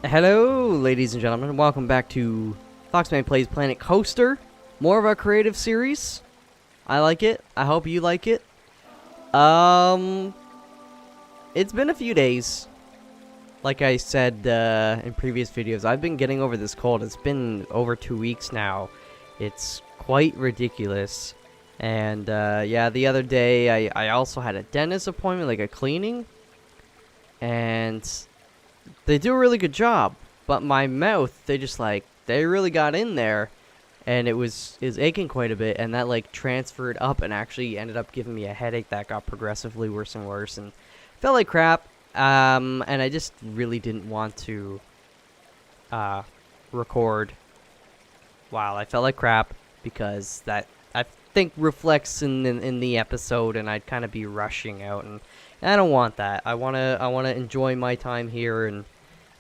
Hello, ladies and gentlemen. Welcome back to Foxman Plays Planet Coaster. More of our creative series. I like it. I hope you like it. It's been a few days. Like I said in previous videos, I've been getting over this cold. It's been over 2 weeks now. It's quite ridiculous. And yeah, the other day I also had a dentist appointment, like a cleaning. And they do a really good job, but my mouth, they really got in there, and is aching quite a bit, and that like transferred up and actually ended up giving me a headache that got progressively worse and worse, and felt like crap. And I just really didn't want to record while I felt like crap, because that I think reflects in the episode, and I'd kind of be rushing out, and I don't want that. I wanna enjoy my time here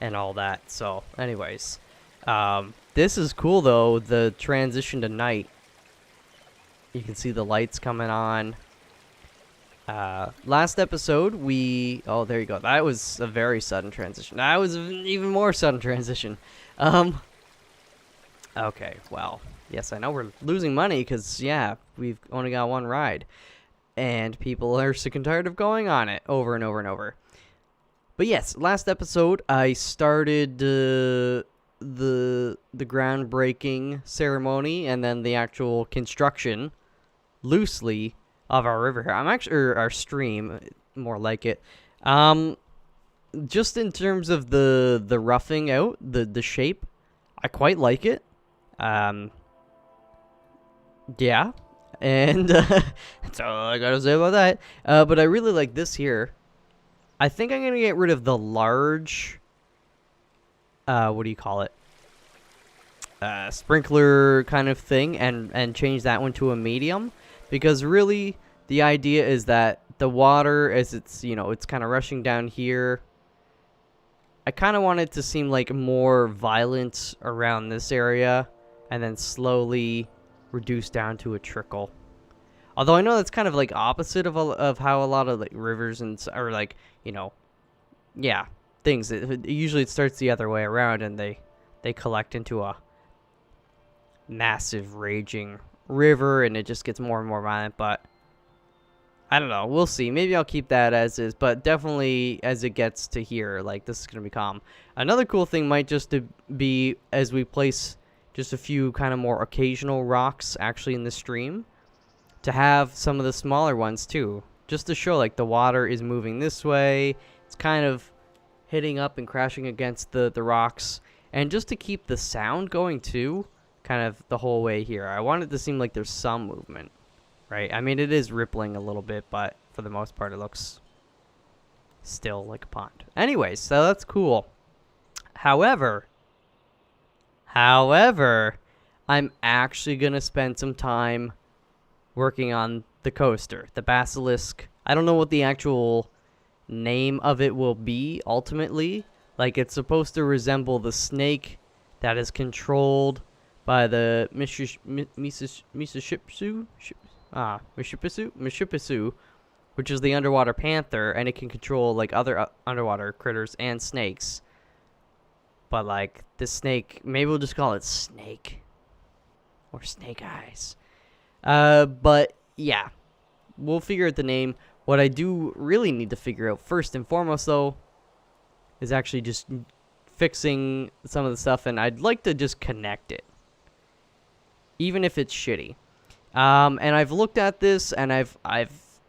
and all that. So, anyways, this is cool though. The transition to night. You can see the lights coming on. Last episode oh, there you go. That was a very sudden transition. That was an even more sudden transition. Okay, well, yes, I know we're losing money because yeah, we've only got one ride. And people are sick and tired of going on it over and over and over. But yes, last episode I started the groundbreaking ceremony and then the actual construction, loosely, of our river here. I'm actually, or our stream, more like it. Just in terms of the roughing out, the shape, I quite like it. Yeah. And that's all I gotta say about that. But I really like this here. I think I'm gonna get rid of the large, what do you call it? Sprinkler kind of thing, and change that one to a medium, because really the idea is that the water, as it's kind of rushing down here. I kind of want it to seem like more violent around this area, and then slowly reduce down to a trickle. Although I know that's kind of like opposite of how a lot of like rivers or like, yeah, things. Usually it starts the other way around, and they collect into a massive raging river, and it just gets more and more violent. But I don't know. We'll see. Maybe I'll keep that as is, but definitely as it gets to here, like this is gonna be calm. Another cool thing might just to be as we place just a few kind of more occasional rocks actually in the stream, to have some of the smaller ones too, just to show like the water is moving this way. It's kind of hitting up and crashing against the rocks, and just to keep the sound going too, kind of the whole way here. I want it to seem like there's some movement, right? I mean, it is rippling a little bit, but for the most part it looks still like a pond. Anyways, so that's cool. However, I'm actually gonna spend some time working on the coaster, the Basilisk. I don't know what the actual name of it will be ultimately. Like, it's supposed to resemble the snake that is controlled by the Mishipisu, which is the underwater panther, and it can control like other underwater critters and snakes. But like the snake, maybe we'll just call it Snake or Snake Eyes. But yeah, we'll figure out the name. What I do really need to figure out first and foremost, though, is actually just fixing some of the stuff, and I'd like to just connect it, even if it's shitty. And I've looked at this, and I've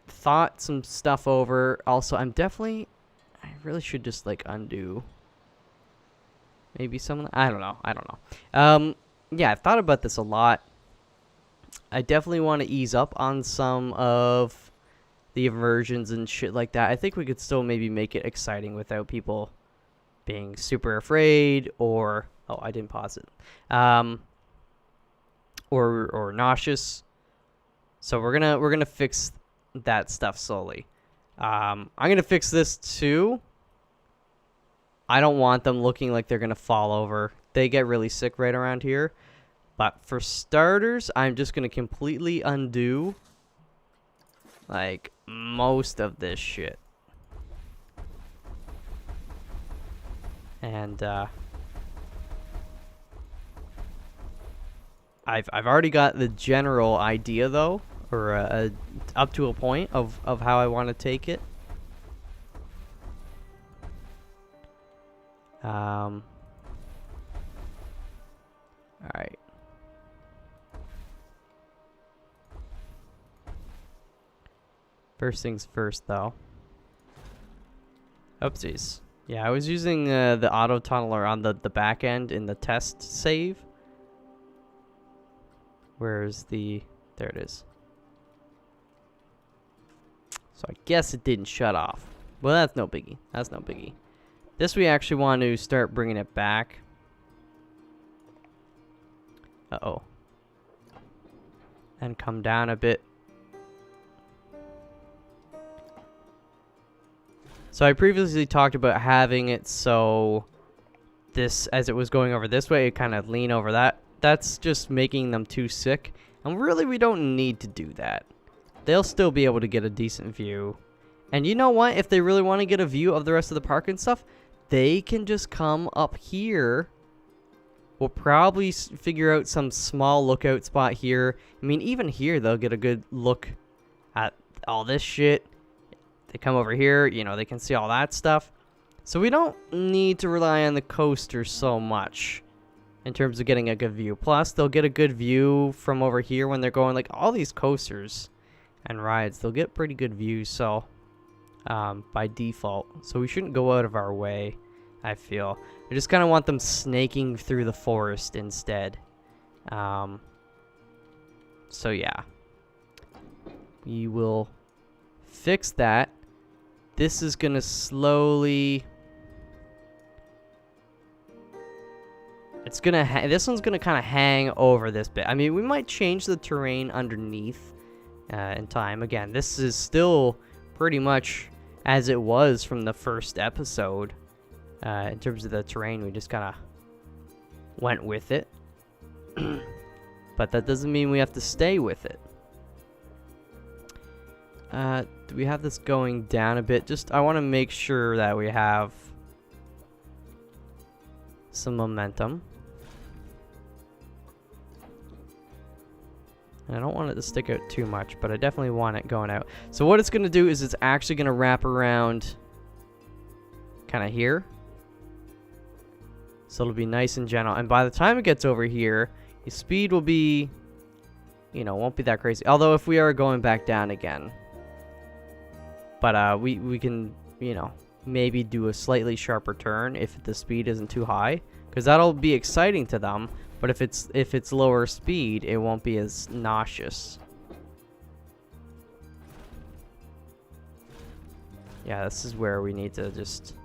thought some stuff over. Also, I really should just like undo maybe some of the, I don't know. Yeah, I've thought about this a lot. I definitely want to ease up on some of the inversions and shit like that. I think we could still maybe make it exciting without people being super afraid, or I didn't pause it. Or nauseous. So we're gonna fix that stuff slowly. I'm gonna fix this too. I don't want them looking like they're gonna fall over. They get really sick right around here. But for starters, I'm just gonna completely undo like most of this shit. And I've already got the general idea though, or up to a point of how I want to take it. All right. First things first, though. Oopsies. Yeah, I was using the auto tunneler on the back end in the test save. Where's the... There it is. So I guess it didn't shut off. Well, that's no biggie. That's no biggie. This we actually want to start bringing it back. Uh-oh. And come down a bit. So I previously talked about having it so this, as it was going over this way, it kind of lean over that. That's just making them too sick. And really, we don't need to do that. They'll still be able to get a decent view. And you know what? If they really want to get a view of the rest of the park and stuff, they can just come up here. We'll probably figure out some small lookout spot here. I mean, even here, they'll get a good look at all this shit. They come over here, you know, they can see all that stuff. So we don't need to rely on the coaster so much in terms of getting a good view. Plus, they'll get a good view from over here when they're going, like, all these coasters and rides. They'll get pretty good views, so, by default. So we shouldn't go out of our way, I feel. I just kind of want them snaking through the forest instead. So, yeah. We will fix that. This is going to slowly... It's going to... This one's going to kind of hang over this bit. I mean, we might change the terrain underneath in time. Again, this is still pretty much as it was from the first episode. In terms of the terrain, we just kind of went with it. But that doesn't mean we have to stay with it. Do we have this going down a bit? Just, I want to make sure that we have some momentum. And I don't want it to stick out too much, but I definitely want it going out. So what it's going to do is it's actually going to wrap around kind of here. So it'll be nice and gentle. And by the time it gets over here, the speed will be, you know, won't be that crazy. Although if we are going back down again. But we can, you know, maybe do a slightly sharper turn if the speed isn't too high. Because that'll be exciting to them. But if it's lower speed, it won't be as nauseous. Yeah, this is where we need to just...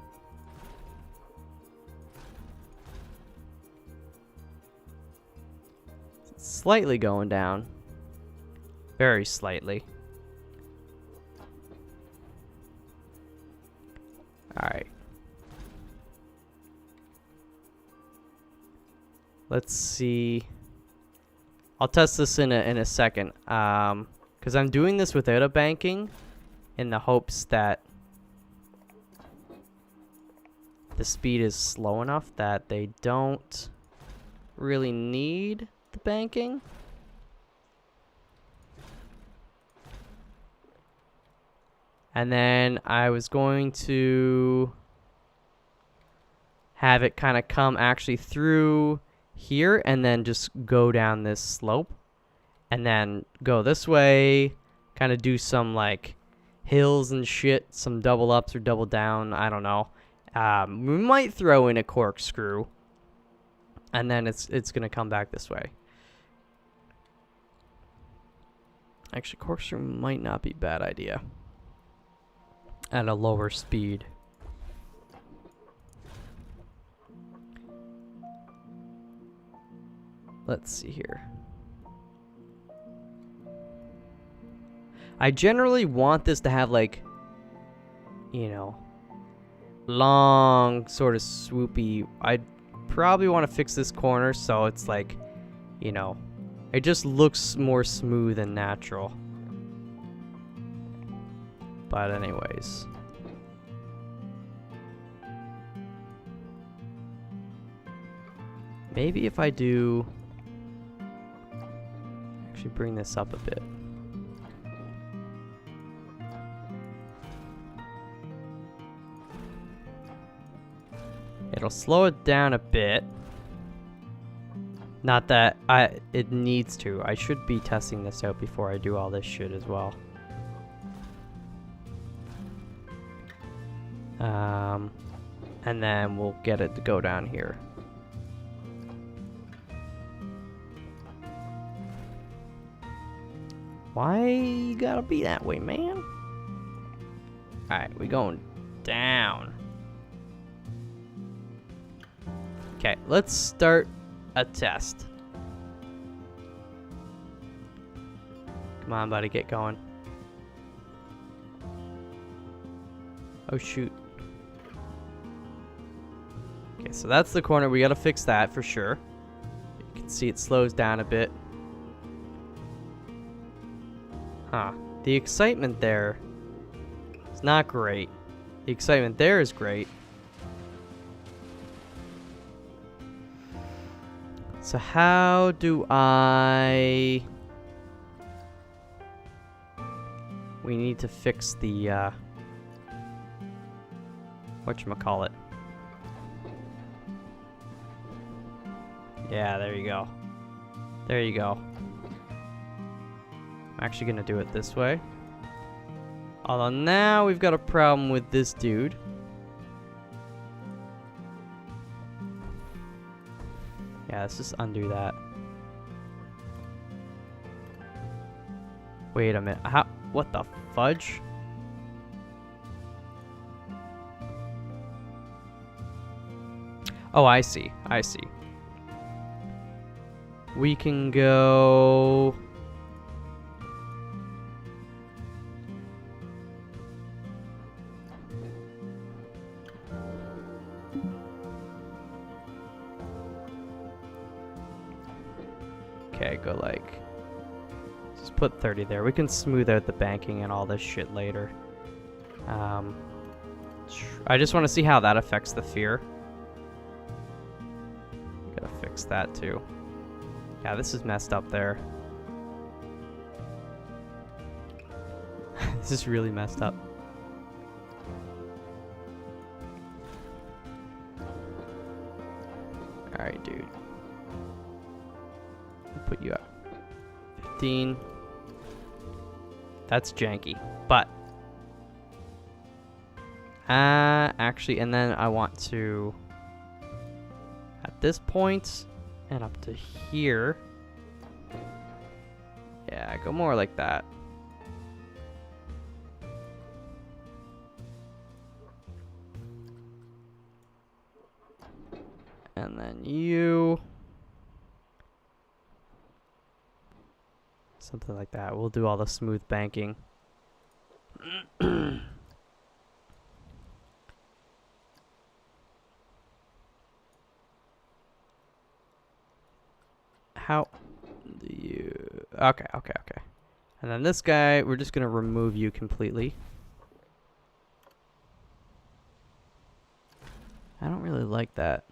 Slightly going down. Very slightly. Alright. Let's see. I'll test this in a second. Because I'm doing this without a banking in the hopes that the speed is slow enough that they don't really need the banking. And then I was going to have it kind of come actually through here and then just go down this slope and then go this way, kind of do some like hills and shit, some double ups or double down, I don't know. We might throw in a corkscrew and then it's gonna come back this way. Actually, corkscrew might not be a bad idea at a lower speed. Let's see here. I generally want this to have like, you know, long sort of swoopy. I'd probably want to fix this corner so it's like, you know, it just looks more smooth and natural. But anyways. Maybe if I do actually bring this up a bit. It'll slow it down a bit. Not that it needs to. I should be testing this out before I do all this shit as well. And then we'll get it to go down here. Why you gotta be that way, man? Alright, we going down. Okay, let's start a test. Come on, buddy, get going. Oh, shoot. Okay, so that's the corner. We gotta fix that for sure. You can see it slows down a bit. Huh. The excitement there is not great. The excitement there is great. So how do I... We need to fix the, whatchamacallit. Yeah, there you go. There you go. I'm actually gonna do it this way. Although now we've got a problem with this dude. Yeah, let's just undo that. Wait a minute. How? What the fudge? Oh, I see. I see. We can go... Okay, go like... Just put 30 there. We can smooth out the banking and all this shit later. I just want to see how that affects the fear. Gotta fix that too. Yeah, this is messed up there. This is really messed up. Alright, dude. I'll put you up. 15. That's janky. But actually, and then I want to at this point and up to here. Yeah, go more like that. And then you. Something like that. We'll do all the smooth banking. How do you... Okay. And then this guy, we're just going to remove you completely. I don't really like that.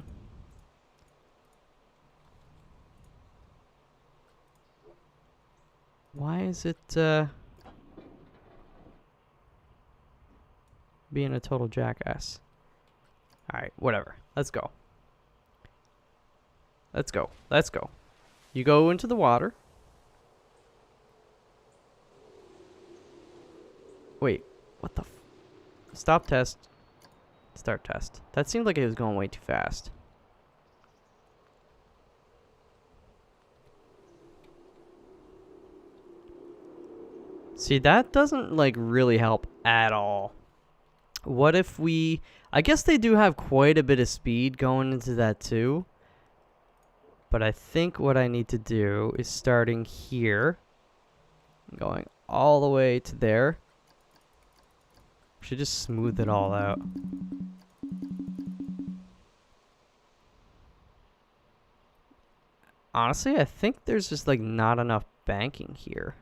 Why is it being a total jackass? Alright, whatever. Let's go. Let's go. Let's go. You go into the water. Wait, what the f... Stop test. Start test. That seemed like it was going way too fast. See, that doesn't, like, really help at all. What if we... I guess they do have quite a bit of speed going into that, too. But I think what I need to do is starting here. Going all the way to there. Should just smooth it all out. Honestly, I think there's just, like, not enough banking here.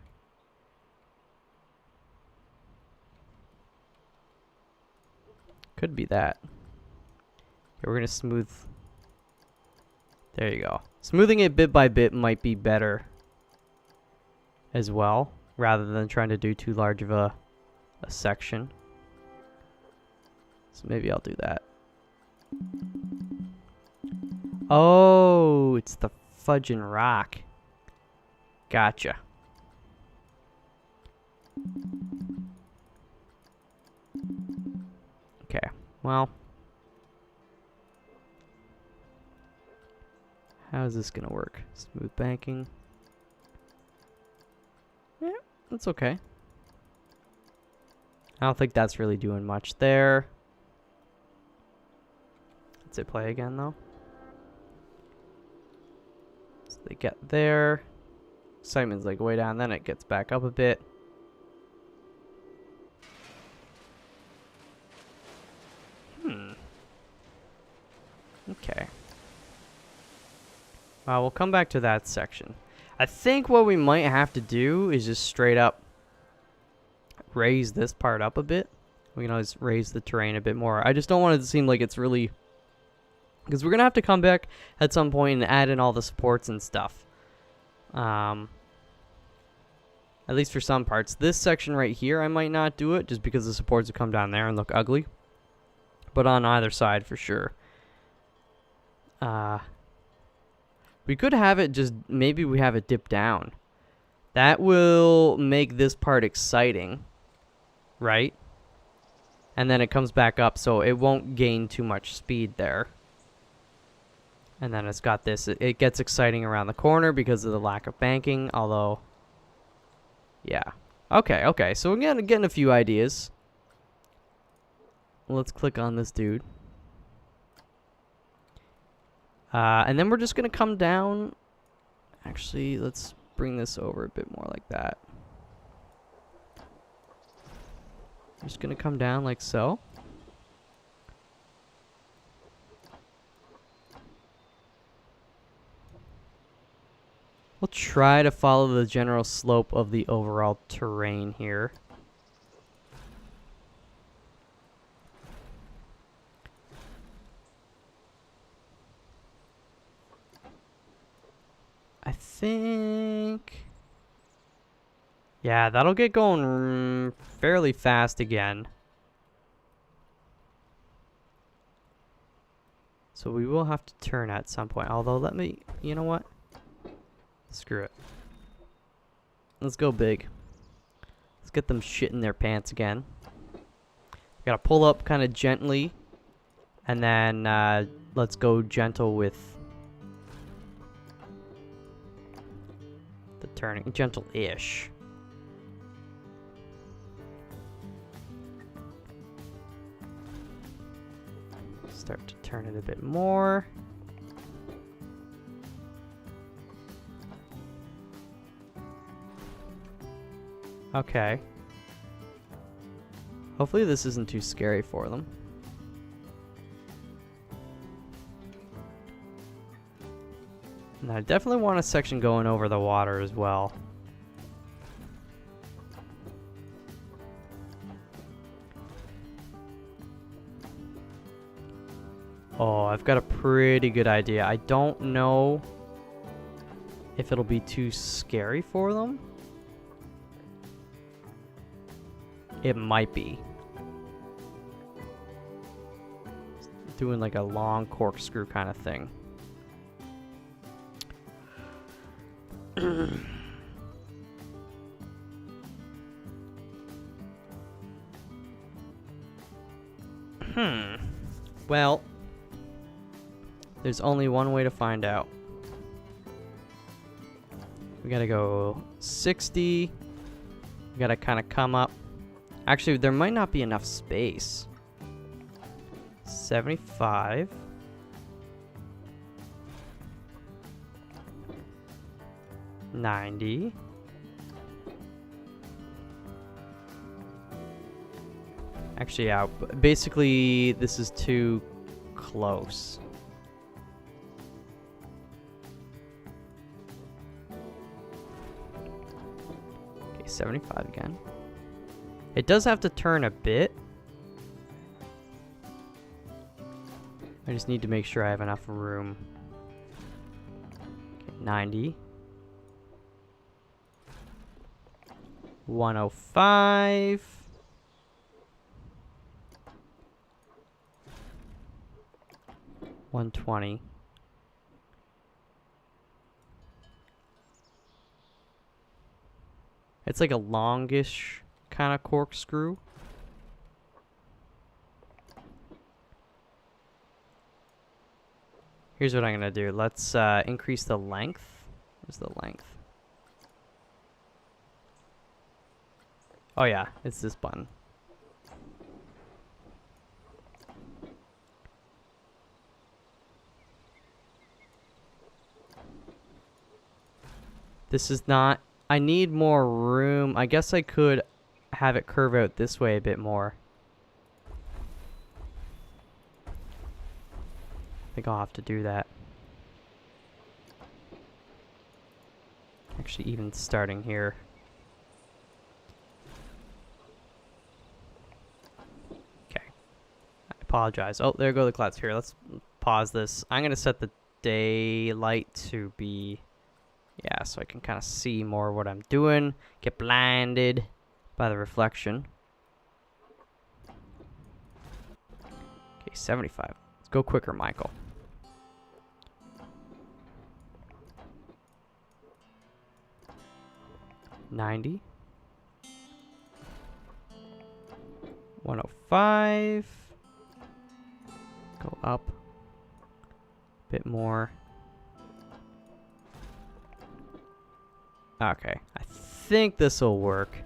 Could be that. Okay, we're gonna smooth. There you go. Smoothing it bit by bit might be better. as well, rather than trying to do too large of a section. So maybe I'll do that. Oh, it's the fudging rock. Gotcha. Okay, well. How is this gonna work? Smooth banking. Yeah, that's okay. I don't think that's really doing much there. Let's hit play again though. So they get there. Excitement's like way down, then it gets back up a bit. Okay. We'll come back to that section. I think what we might have to do is just straight up raise this part up a bit. We can always raise the terrain a bit more. I just don't want it to seem like it's really... Because we're going to have to come back at some point and add in all the supports and stuff. At least for some parts. This section right here, I might not do it just because the supports will come down there and look ugly. But on either side for sure. We could have it just, maybe we have it dip down. That will make this part exciting, right? And then it comes back up, so it won't gain too much speed there. And then it's got this, it gets exciting around the corner because of the lack of banking, although, yeah. Okay, so we're getting a few ideas. Let's click on this dude. And then we're just going to come down. Actually, let's bring this over a bit more like that. Just going to come down like so. We'll try to follow the general slope of the overall terrain here. I think... Yeah, that'll get going fairly fast again. So we will have to turn at some point. Although, let me... You know what? Screw it. Let's go big. Let's get them shit in their pants again. Gotta pull up kind of gently. And then let's go gentle with... turning gentle-ish. Start to turn it a bit more. Okay. Hopefully this isn't too scary for them. And I definitely want a section going over the water as well. Oh, I've got a pretty good idea. I don't know if it'll be too scary for them. It might be. Doing like a long corkscrew kind of thing. Well, there's only one way to find out. We gotta go 60. We gotta kind of come up. Actually, there might not be enough space. 75. 90. Actually, yeah, basically this is too close. Okay, 75 again. It does have to turn a bit. I just need to make sure I have enough room. Okay, 90. 105. $120. It's like a longish kind of corkscrew. Here's what I'm gonna do. Let's increase the length. Where's the length? Oh yeah, it's this button. This is not... I need more room. I guess I could have it curve out this way a bit more. I think I'll have to do that. Actually, even starting here. Okay. I apologize. Oh, there go the clouds. Here, let's pause this. I'm going to set the daylight to be... Yeah, so I can kind of see more what I'm doing. Get blinded by the reflection. Okay, 75. Let's go quicker, Michael. $90. 105. Go up a bit more. Okay, I think this will work.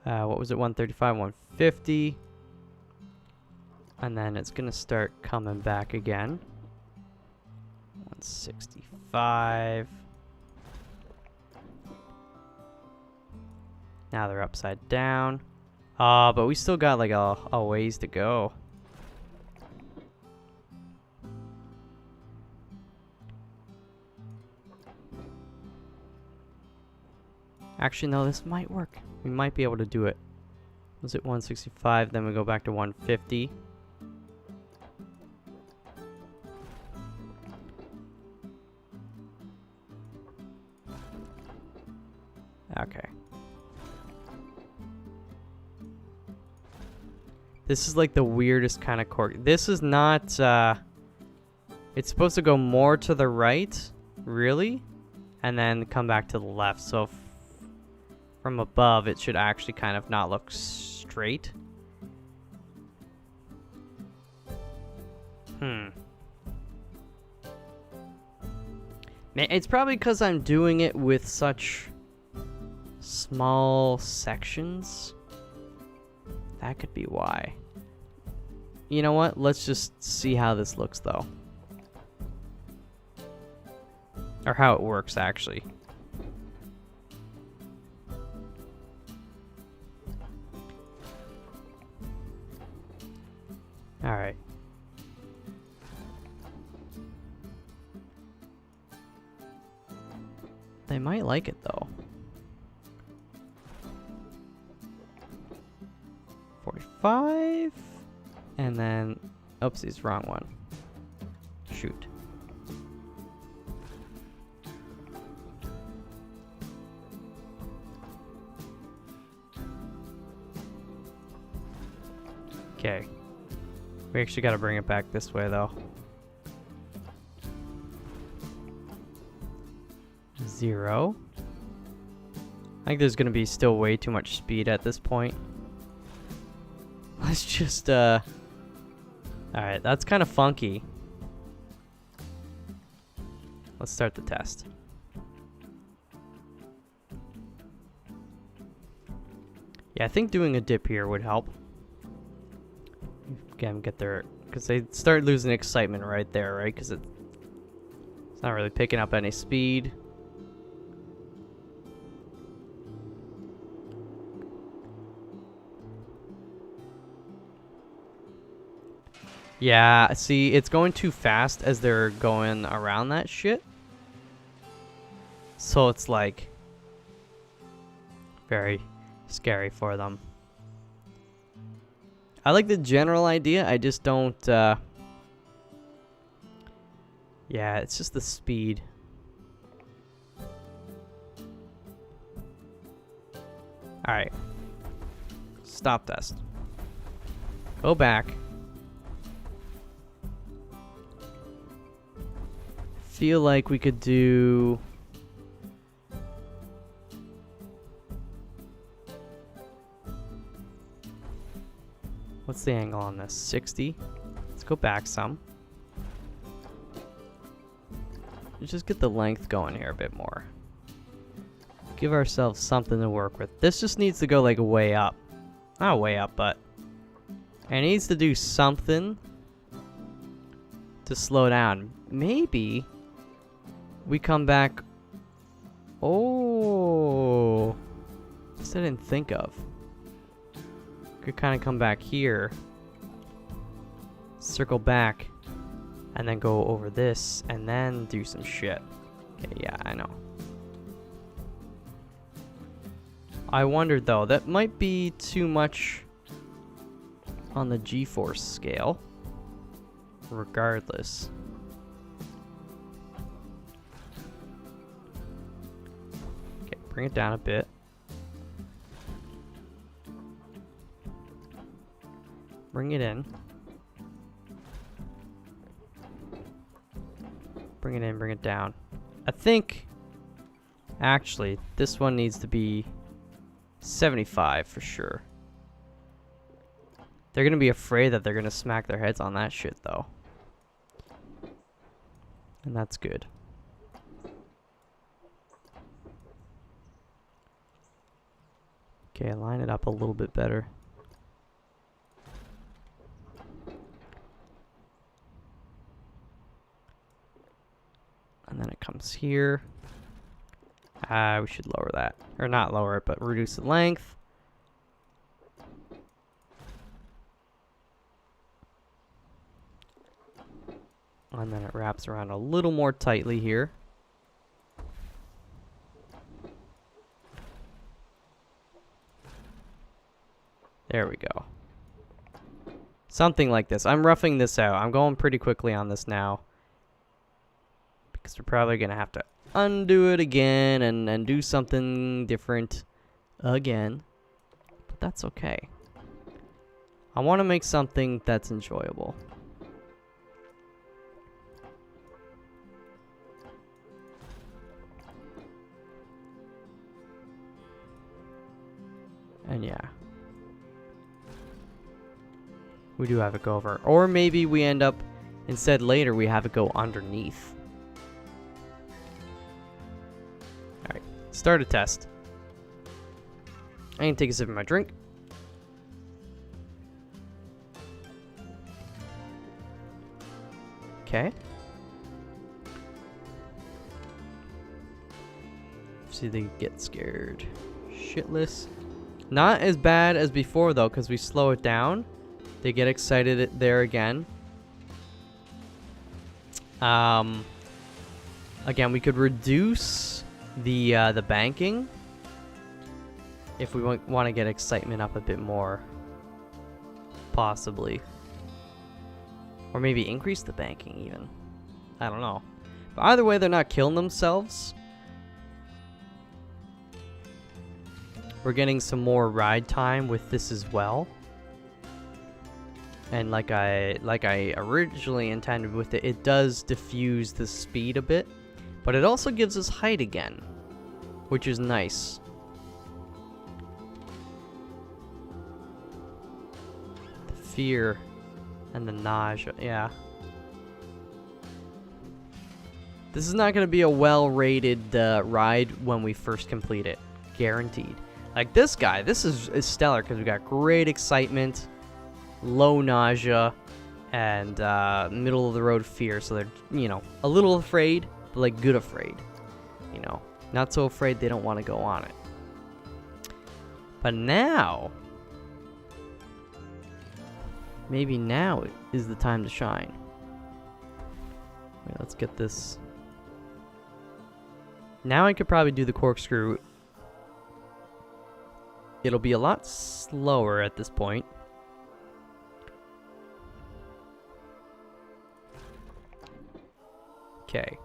What was it? 135, 150. And then it's gonna start coming back again. 165. Now they're upside down. But we still got like a ways to go. Actually, no, this might work. We might be able to do it. Was it 165? Then we go back to 150. Okay. This is like the weirdest kind of cork. This is not, it's supposed to go more to the right, really, and then come back to the left. So from above, it should actually kind of not look straight. It's probably because I'm doing it with such small sections. That could be why. You know what? Let's just see how this looks, though. Or how it works, actually. Alright. They might like it, though. 45. And then... Oopsies, wrong one. Shoot. Okay. We actually got to bring it back this way, though. 0. I think there's going to be still way too much speed at this point. Let's just, Alright, that's kind of funky. Let's start the test. Yeah, I think doing a dip here would help. Again, get their... Because they start losing excitement right there, right? Because it's not really picking up any speed. Yeah, see, it's going too fast as they're going around that shit. So it's like very scary for them. I like the general idea, I just don't, yeah, it's just the speed. Alright. Stop test. Go back. Feel like we could do... What's the angle on this? 60? Let's go back some. Let's just get the length going here a bit more. Give ourselves something to work with. This just needs to go like way up. Not way up, but it needs to do something to slow down. Maybe we come back. Oh, this I didn't think of. Could kind of come back here, circle back, and then go over this, and then do some shit. Okay, yeah, I know. I wondered though, that might be too much on the G-force scale. Regardless. Okay, bring it down a bit. Bring it in. Bring it in, bring it down. I think, actually, this one needs to be 75 for sure. They're gonna be afraid that they're gonna smack their heads on that shit though. And that's good. Okay, line it up a little bit better. And then it comes here. We should lower that. Or not lower it, but reduce the length. And then it wraps around a little more tightly here. There we go. Something like this. I'm roughing this out. I'm going pretty quickly on this now. Because we're probably going to have to undo it again and do something different again. But that's okay. I want to make something that's enjoyable. And yeah. We do have it go over. Or maybe we end up, instead later, we have it go underneath. Alright, start a test. I can take a sip of my drink. Okay. See, they get scared shitless. Not as bad as before though, because we slow it down. They get excited there again. Again, we could reduce the banking if we want to get excitement up a bit more, possibly, or maybe increase the banking even. I don't know. But either way, they're not killing themselves. We're getting some more ride time with this as well. And like I originally intended with it, it does diffuse the speed a bit, but it also gives us height again, which is nice. The fear and the nausea, yeah. This is not going to be a well-rated ride when we first complete it, guaranteed. Like this guy, this is stellar because we got great excitement, low nausea, and middle of the road fear. So they're, you know, a little afraid, but like good afraid. You know, not so afraid they don't want to go on it. But now, maybe now is the time to shine. Wait, let's get this. Now I could probably do the corkscrew. It'll be a lot slower at this point. Okay.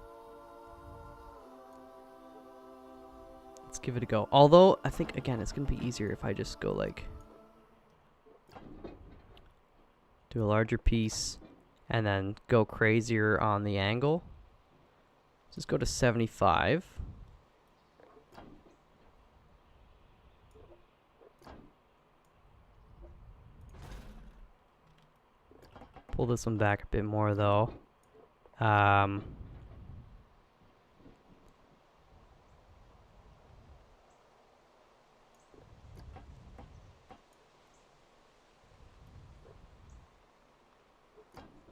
Let's give it a go. Although, I think, again, it's going to be easier if I just go, like, do a larger piece and then go crazier on the angle. Just go to 75. Pull this one back a bit more, though.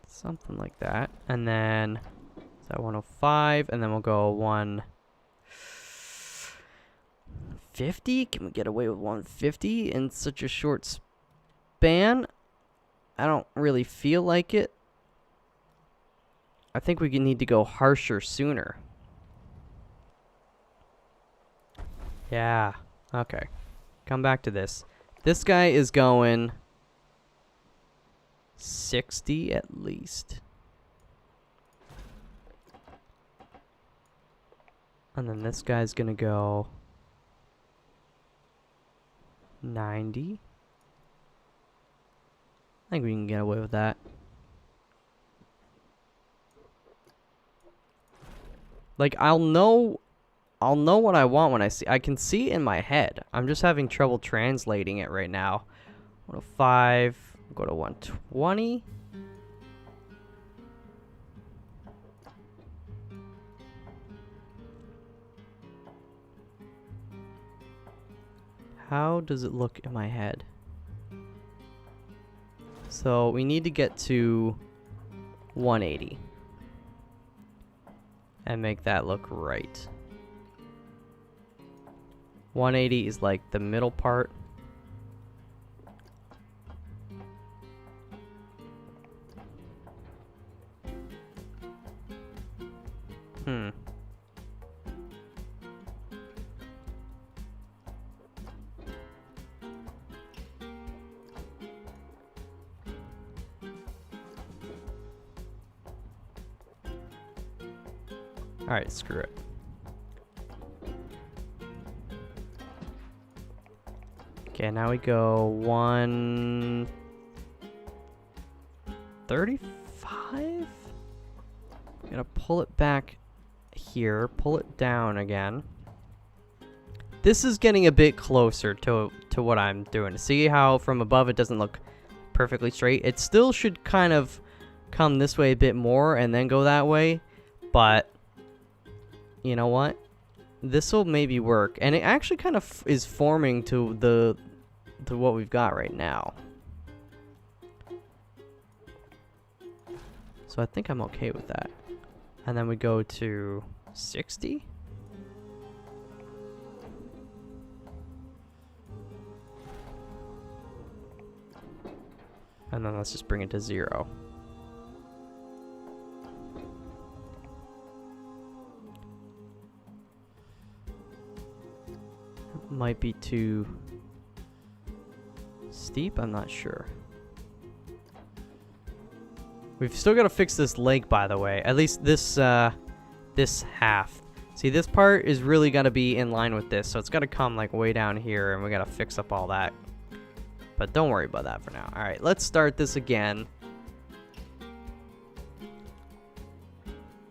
Something like that. And then, is that 105? And then we'll go 150? Can we get away with 150 in such a short span? I don't really feel like it. I think we need to go harsher sooner. Yeah. Okay. Come back to this. This guy is going 60 at least. And then this guy's gonna go 90. I think we can get away with that. Like, I'll know what I want when I see. I can see it in my head. I'm just having trouble translating it right now. 105. Go to 120. How does it look in my head? So we need to get to 180 and make that look right. 180 is like the middle part. Alright, screw it. Okay, now we go 135? Gotta pull it back here, pull it down again. This is getting a bit closer to what I'm doing. See how from above it doesn't look perfectly straight? It still should kind of come this way a bit more and then go that way, but you know what? This will maybe work, and it actually kind of is forming to what we've got right now. So I think I'm okay with that. And then we go to 60. And then let's just bring it to 0. Might be too steep, I'm not sure. We've still got to fix this lake, by the way. At least this this half. See, this part is really got to be in line with this, so it's got to come like way down here, and we got to fix up all that. But don't worry about that for now. All right, let's start this again.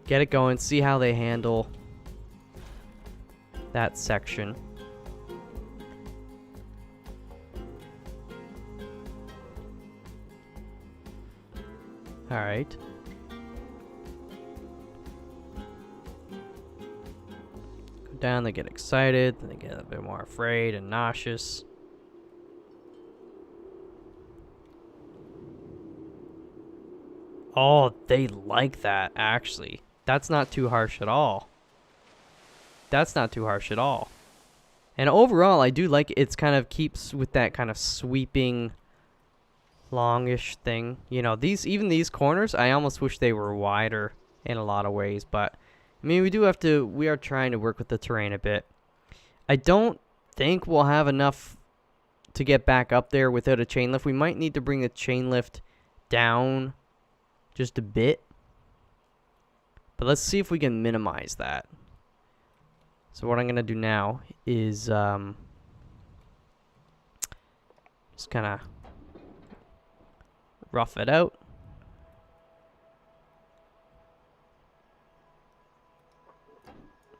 Get it going, see how they handle that section. All right. Go down, they get excited, then they get a bit more afraid and nauseous. Oh, they like that, actually. That's not too harsh at all. That's not too harsh at all. And overall, I do like it. It's kind of keeps with that kind of sweeping longish thing. You know, even these corners, I almost wish they were wider in a lot of ways, but I mean, we are trying to work with the terrain a bit. I don't think we'll have enough to get back up there without a chain lift. We might need to bring the chain lift down just a bit, but let's see if we can minimize that. So what I'm gonna do now is just kind of rough it out.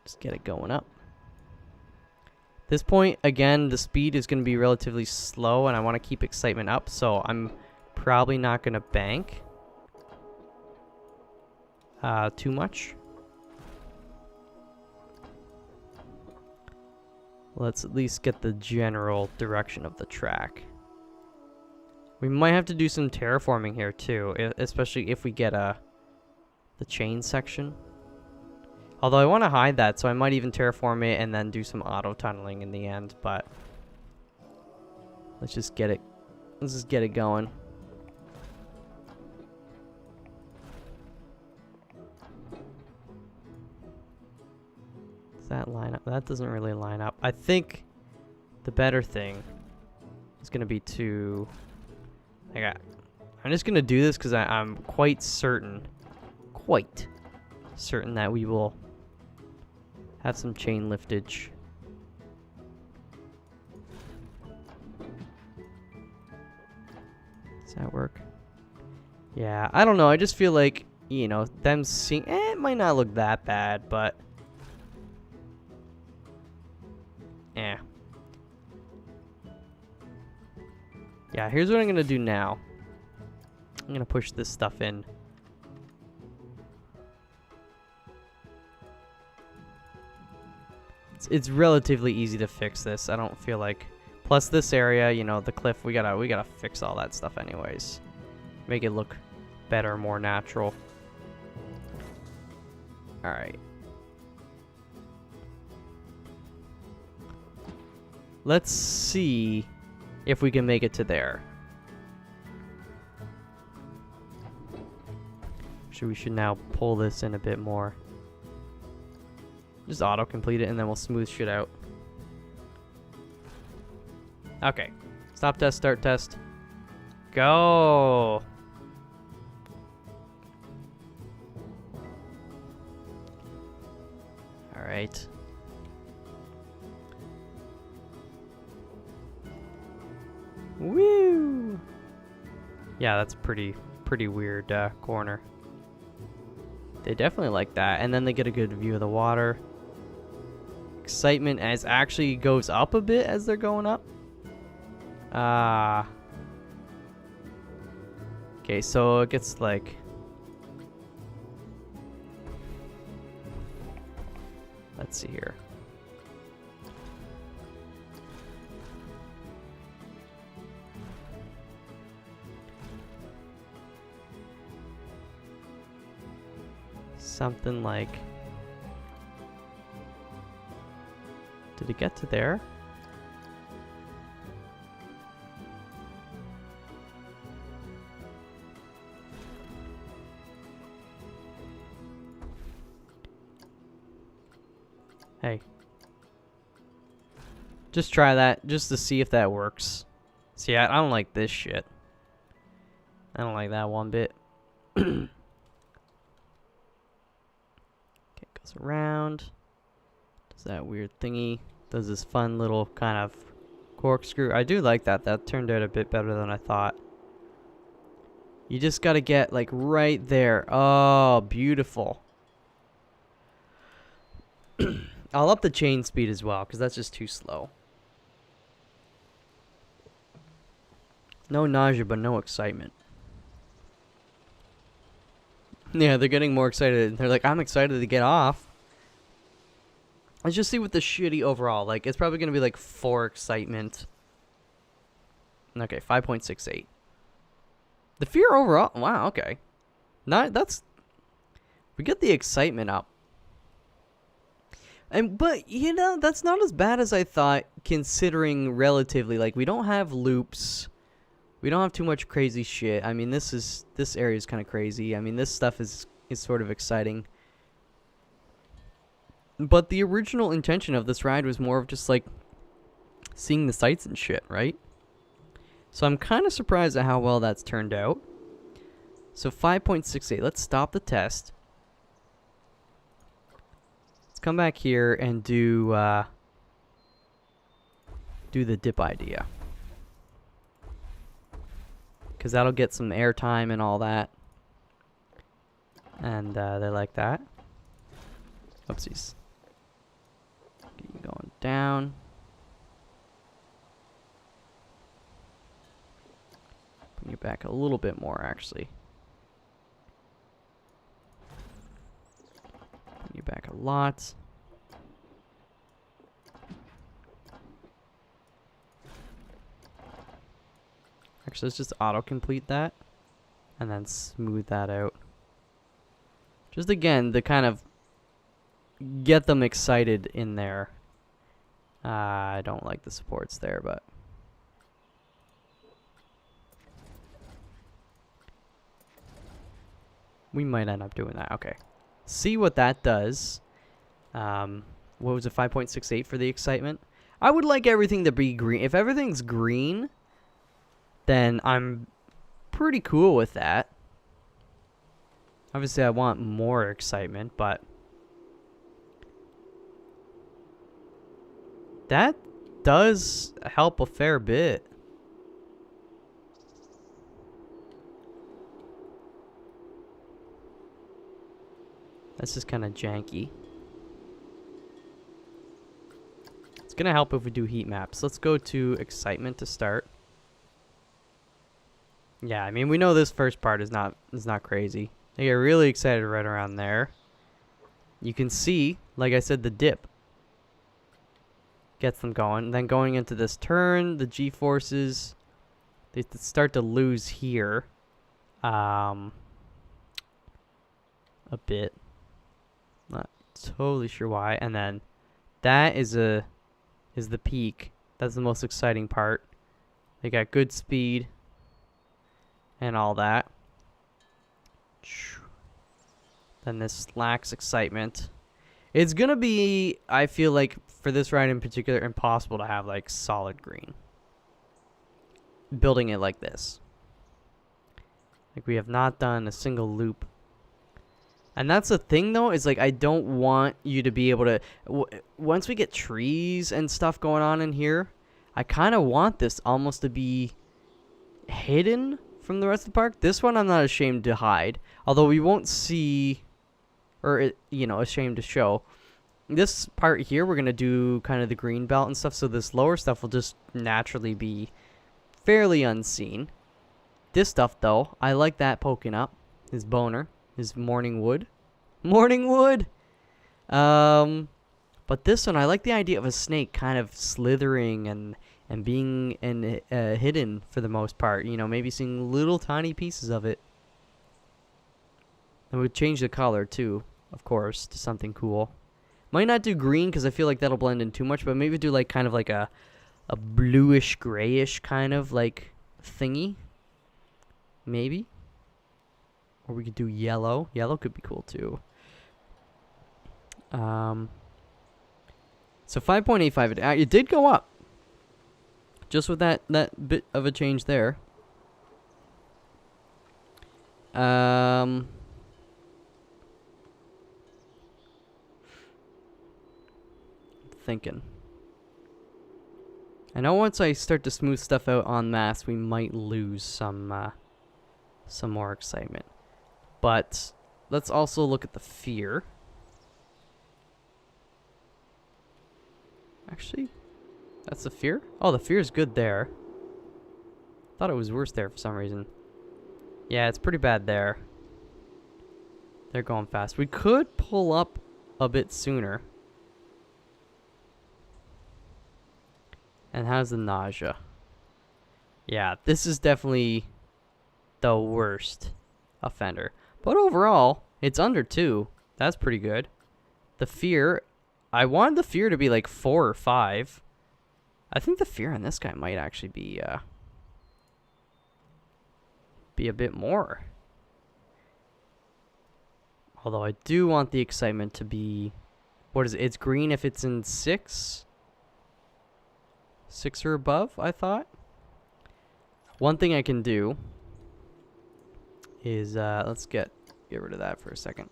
Just get it going up. This point, again, the speed is going to be relatively slow, and I want to keep excitement up, so I'm probably not going to bank too much. Let's at least get the general direction of the track. We might have to do some terraforming here too, especially if we get the chain section. Although I want to hide that, so I might even terraform it and then do some auto tunneling in the end, but let's just get it going. Does that line up? That doesn't really line up. I think the better thing is going to be to... I'm just going to do this because I'm quite certain that we will have some chain liftage. Does that work? Yeah, I don't know. I just feel like, you know, them seeing... it might not look that bad, but... yeah. Yeah, here's what I'm going to do now. I'm going to push this stuff in. It's relatively easy to fix this. I don't feel like... plus this area, you know, the cliff, we gotta fix all that stuff anyways. Make it look better, more natural. Alright. Let's see if we can make it to there. We should now pull this in a bit more. Just auto-complete it, and then we'll smooth shit out. Okay. Stop test, start test. Go! Alright. Woo! Yeah, that's pretty weird corner. They definitely like that, and then they get a good view of the water. Excitement as actually goes up a bit as they're going up. Okay, so it gets like... let's see here. Something like... did it get to there? Hey. Just try that, just to see if that works. See, I don't like this shit. I don't like that one bit. Okay, goes around. Does that weird thingy. Does this fun little kind of corkscrew. I do like that. That turned out a bit better than I thought. You just gotta get like right there. Oh, beautiful. I'll up the chain speed as well, because that's just too slow. No nausea, but no excitement. Yeah, they're getting more excited. They're like, I'm excited to get off. Let's just see what the shitty overall. Like, it's probably going to be like 4 excitement. Okay, 5.68. The fear overall. Wow, okay. That's... we get the excitement up. But, you know, that's not as bad as I thought, considering relatively. Like, we don't have loops. We don't have too much crazy shit. I mean, this area is kind of crazy. I mean, this stuff is sort of exciting. But the original intention of this ride was more of just, like, seeing the sights and shit, right? So I'm kind of surprised at how well that's turned out. So 5.68. Let's stop the test. Let's come back here and do the dip idea. Because that'll get some airtime and all that. And they like that. Oopsies. Get you going down. Bring you back a little bit more, actually. Bring you back a lot. Actually, let's just auto-complete that. And then smooth that out. Just again, to kind of get them excited in there. I don't like the supports there, but... we might end up doing that. Okay. See what that does. What was it? 5.68 for the excitement? I would like everything to be green. If everything's green, then I'm pretty cool with that. Obviously, I want more excitement, but... that does help a fair bit. That's just kind of janky. It's going to help if we do heat maps. Let's go to excitement to start. Yeah, I mean, we know this first part is not crazy. They get really excited right around there. You can see, like I said, the dip gets them going. Then going into this turn, the G-forces, they start to lose here a bit. Not totally sure why. And then that is the peak. That's the most exciting part. They got good speed and all that. Then this lacks excitement. It's gonna be, I feel like, for this ride in particular, impossible to have like solid green. Building it like this. Like, we have not done a single loop. And that's the thing, though, is like, I don't want you to be able to... once we get trees and stuff going on in here, I kind of want this almost to be hidden from the rest of the park. This one I'm not ashamed to hide. Although we won't see... or, you know, ashamed to show. This part here, we're going to do kind of the green belt and stuff, so this lower stuff will just naturally be fairly unseen. This stuff, though, I like that poking up. His boner. His morning wood. Morning wood! But this one, I like the idea of a snake kind of slithering and being hidden for the most part. You know, maybe seeing little tiny pieces of it. And we'd change the color, too, of course, to something cool. Might not do green, because I feel like that'll blend in too much, but maybe do, like, kind of like a bluish, grayish kind of, like, thingy. Maybe. Or we could do yellow. Yellow could be cool, too. So 5.85, it did go up. Just with that bit of a change there. Thinking. I know once I start to smooth stuff out en masse, we might lose some more excitement. But let's also look at the fear. Actually, that's the fear? Oh, the fear is good there. Thought it was worse there for some reason. Yeah, it's pretty bad there. They're going fast. We could pull up a bit sooner. And how's the nausea? Yeah, this is definitely the worst offender. But overall, it's under 2. That's pretty good. The fear, I wanted the fear to be like 4 or 5. I think the fear on this guy might actually be a bit more. Although I do want the excitement to be, what is it? It's green if it's in 6. 6 or above, I thought. One thing I can do is let's get rid of that for a second.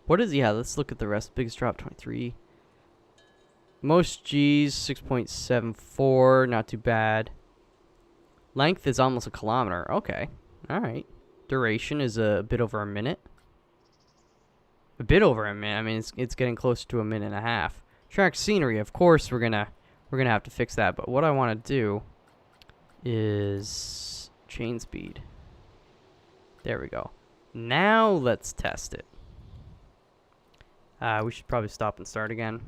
What is, yeah, let's look at the rest. Biggest drop, 23. Most G's, 6.74, not too bad. Length is almost a kilometer. Okay, alright. Duration is a bit over a minute. A bit over a minute. I mean, it's getting close to a minute and a half. Track scenery, of course we're gonna have to fix that, but what I want to do is chain speed. There we go. Now let's test it. We should probably stop and start again,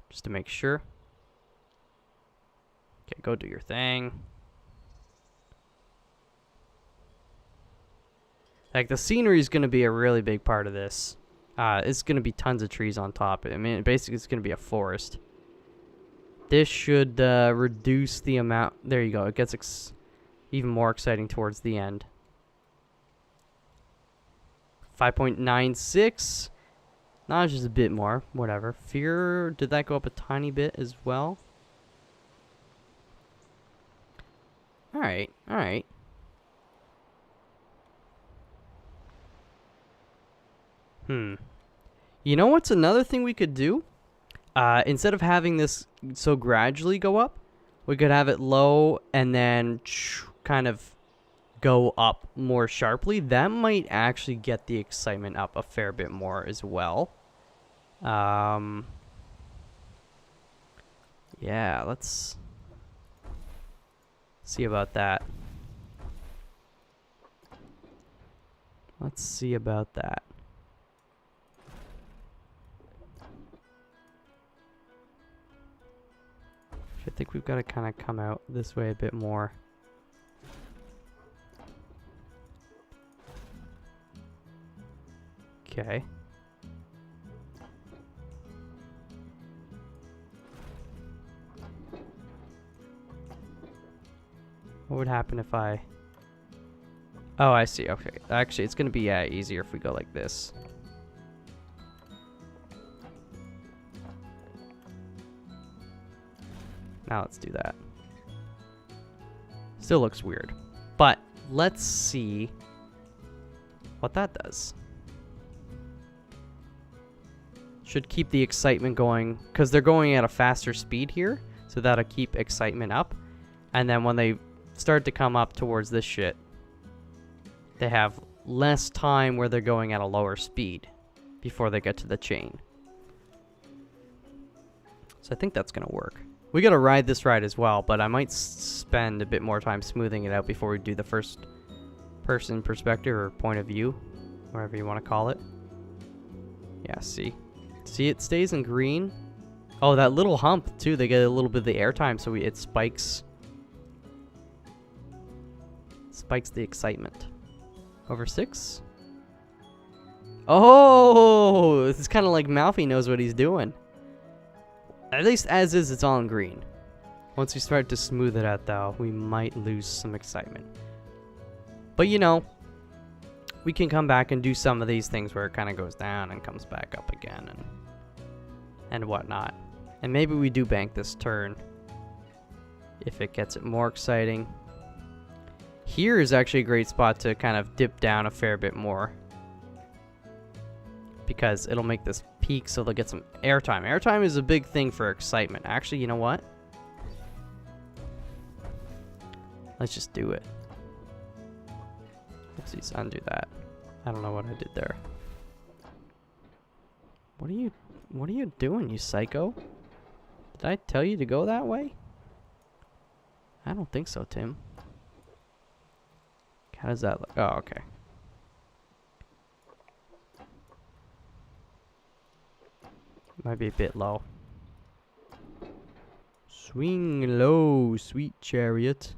just to make sure. Okay, go do your thing. Like, the scenery is going to be a really big part of this. It's going to be tons of trees on top. I mean, basically, it's going to be a forest. This should reduce the amount. There you go. It gets even more exciting towards the end. 5.96. Not just a bit more. Whatever. Fear, did that go up a tiny bit as well? Alright. Alright. You know what's another thing we could do? Instead of having this so gradually go up, we could have it low and then kind of go up more sharply. That might actually get the excitement up a fair bit more as well. Yeah, let's see about that. Let's see about that. I think we've got to kind of come out this way a bit more. Okay. What would happen if I... Oh, I see. Okay. Actually, it's going to be easier if we go like this. Now let's do that. Still looks weird. But let's see what that does. Should keep the excitement going, because they're going at a faster speed here. So that'll keep excitement up. And then when they start to come up towards this shit, they have less time where they're going at a lower speed before they get to the chain. So I think that's going to work. We got to ride this ride as well, but I might spend a bit more time smoothing it out before we do the first person perspective or point of view, whatever you want to call it. Yeah, see? See, it stays in green. Oh, that little hump, too. They get a little bit of the airtime, so it spikes. Spikes the excitement. Over 6? Oh! This is kind of like Malfi knows what he's doing. At least as is, it's all in green. Once we start to smooth it out, though, we might lose some excitement. But, you know, we can come back and do some of these things where it kind of goes down and comes back up again and whatnot. And maybe we do bank this turn if it gets it more exciting. Here is actually a great spot to kind of dip down a fair bit more, because it'll make this peak so they'll get some airtime. Airtime is a big thing for excitement. Actually, you know what? Let's just do it. Let's undo that. I don't know what I did there. What are you doing, you psycho? Did I tell you to go that way? I don't think so, Tim. How does that look? Oh, okay. Might be a bit low. Swing low, sweet chariot.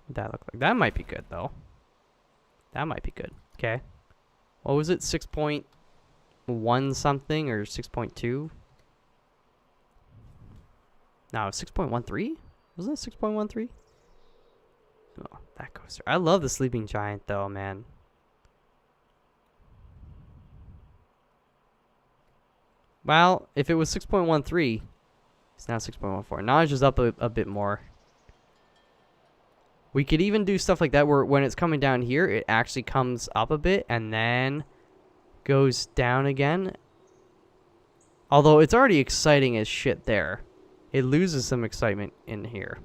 What'd that look like? That might be good, though. That might be good. Okay. What was it? 6.1 something or 6.2? No, 6.13? Wasn't it 6.13? Oh, that coaster. I love the Sleeping Giant, though, man. Well, if it was 6.13, it's now 6.14. Now it's just up a bit more. We could even do stuff like that where when it's coming down here, it actually comes up a bit and then goes down again. Although it's already exciting as shit there. It loses some excitement in here.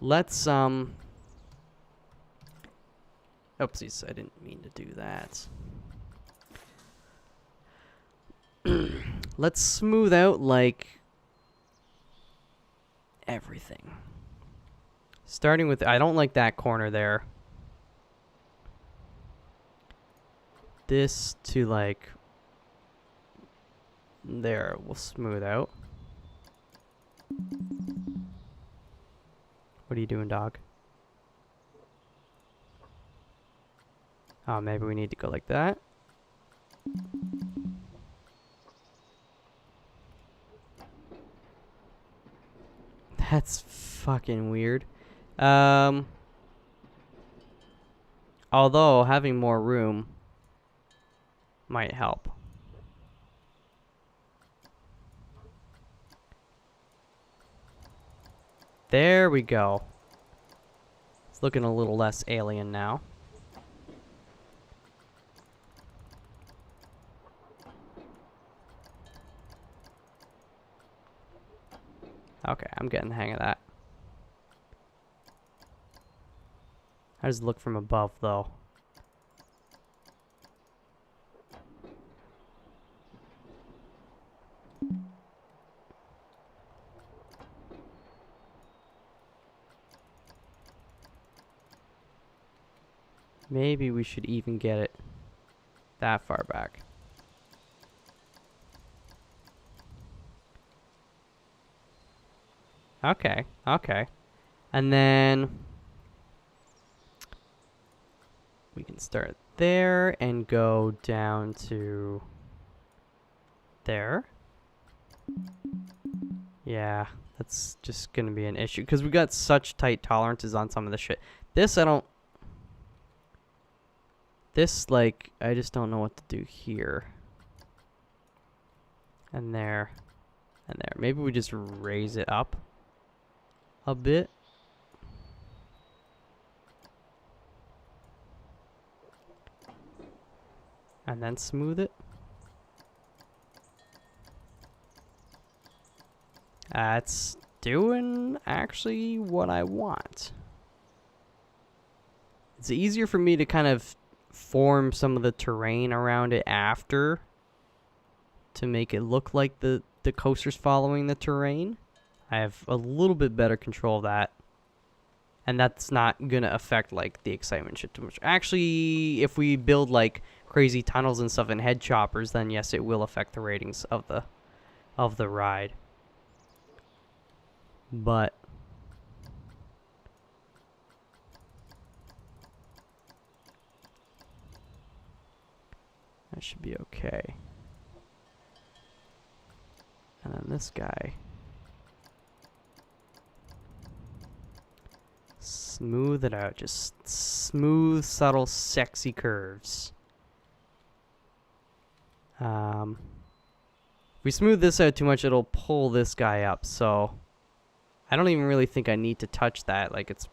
Let's, oopsies, I didn't mean to do that. Let's smooth out, like, everything. Starting with, I don't like that corner there. This to, like, there, we'll smooth out. What are you doing, dog? Oh, maybe we need to go like that. That's fucking weird. Although having more room might help. There we go. It's looking a little less alien now. Okay, I'm getting the hang of that. How does it look from above, though? Maybe we should even get it that far back. Okay, okay. And then we can start there and go down to there. Yeah, that's just gonna be an issue because we got such tight tolerances on some of the shit. This I don't. This, like, I just don't know what to do here. And there. And there. Maybe we just raise it up a bit. And then smooth it. That's doing actually what I want. It's easier for me to kind of form some of the terrain around it after to make it look like the coaster's following the terrain. I have a little bit better control of that. And that's not gonna affect like the excitement shit too much. Actually, if we build like crazy tunnels and stuff and head choppers, then yes, it will affect the ratings of the ride. But that should be okay. And then this guy. Smooth it out. Just smooth, subtle, sexy curves. If we smooth this out too much, it'll pull this guy up. So I don't even really think I need to touch that. Like it's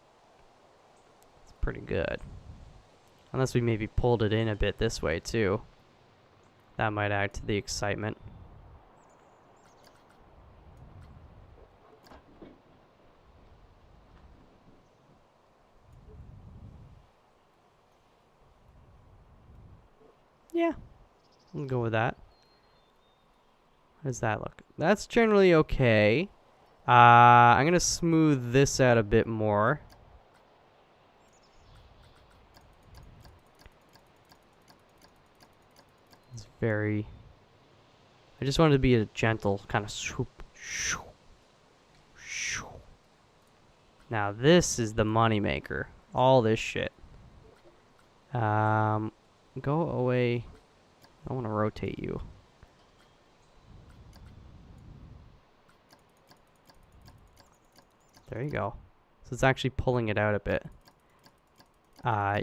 pretty good. Unless we maybe pulled it in a bit this way too. That might add to the excitement. Yeah, we'll go with that. How does that look? That's generally okay. I'm gonna smooth this out a bit more. It's very. I just wanted to be a gentle kind of swoop. Now this is the money maker. All this shit. Go away. I want to rotate you. There you go. So it's actually pulling it out a bit.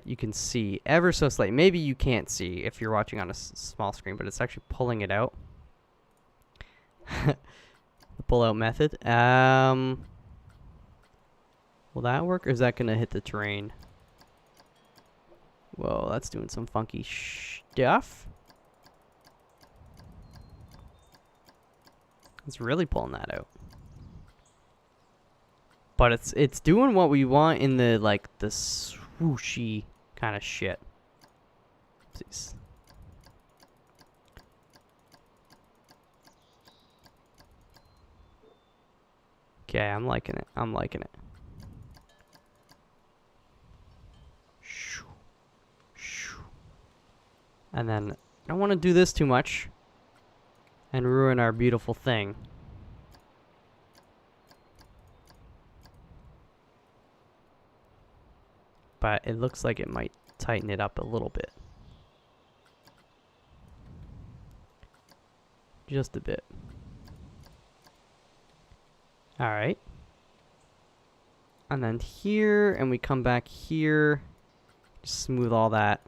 You can see ever so slightly. Maybe you can't see if you're watching on a small screen, but it's actually pulling it out. The pull-out method. Will that work, or is that gonna hit the terrain? Whoa, that's doing some funky stuff. It's really pulling that out. But it's doing what we want in the, like, the swooshy kind of shit. Oopsies. Okay, I'm liking it. I'm liking it. And then I don't want to do this too much and ruin our beautiful thing. But it looks like it might tighten it up a little bit. Just a bit. Alright. And then here, and we come back here. Just smooth all that.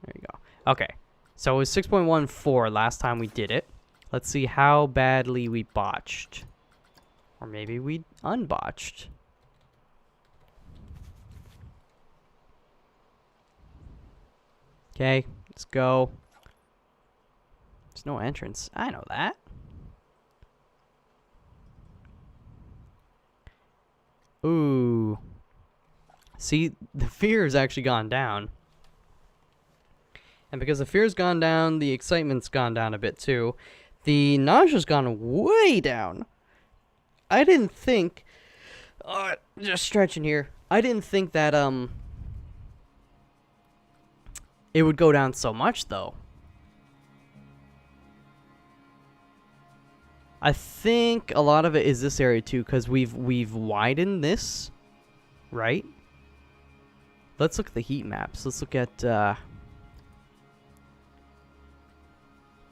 There you go. Okay. So it was 6.14 last time we did it. Let's see how badly we botched. Or maybe we unbotched. Okay, let's go. There's no entrance. I know that. Ooh. See, the fear has actually gone down. And because the fear's gone down, the excitement's gone down a bit too. The nausea's gone way down. I didn't think... just stretching here. I didn't think that, it would go down so much, though. I think a lot of it is this area, too, because we've widened this, right? Let's look at the heat maps. Let's look at,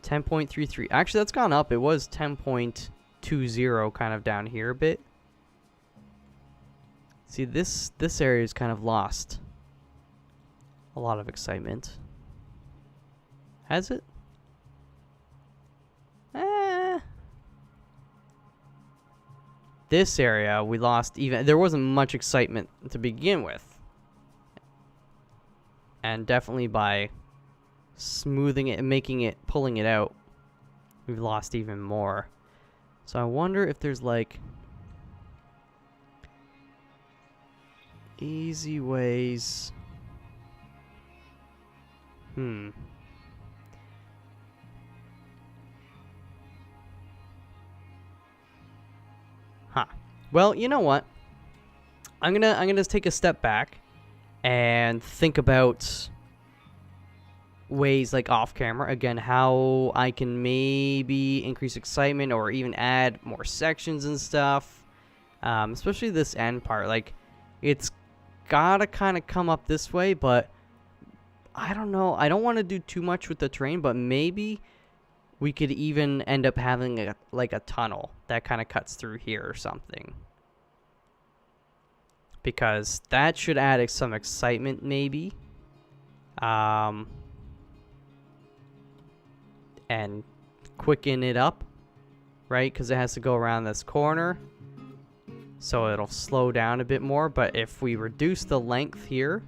10.33. Actually, that's gone up. It was 10.20 kind of down here a bit. See, this area is kind of lost a lot of excitement. Has it? This area, we lost even... There wasn't much excitement to begin with. And definitely by smoothing it and making it, pulling it out, we've lost even more. So I wonder if there's, like... easy ways... Huh. Well, you know what? I'm gonna take a step back and think about ways, like, off camera again, how I can maybe increase excitement or even add more sections and stuff. Especially this end part. Like, it's gotta kind of come up this way, but I don't know. I don't want to do too much with the terrain, but maybe we could even end up having a tunnel that kind of cuts through here or something. Because that should add some excitement, maybe. And quicken it up, right? Because it has to go around this corner. So it'll slow down a bit more. But if we reduce the length here,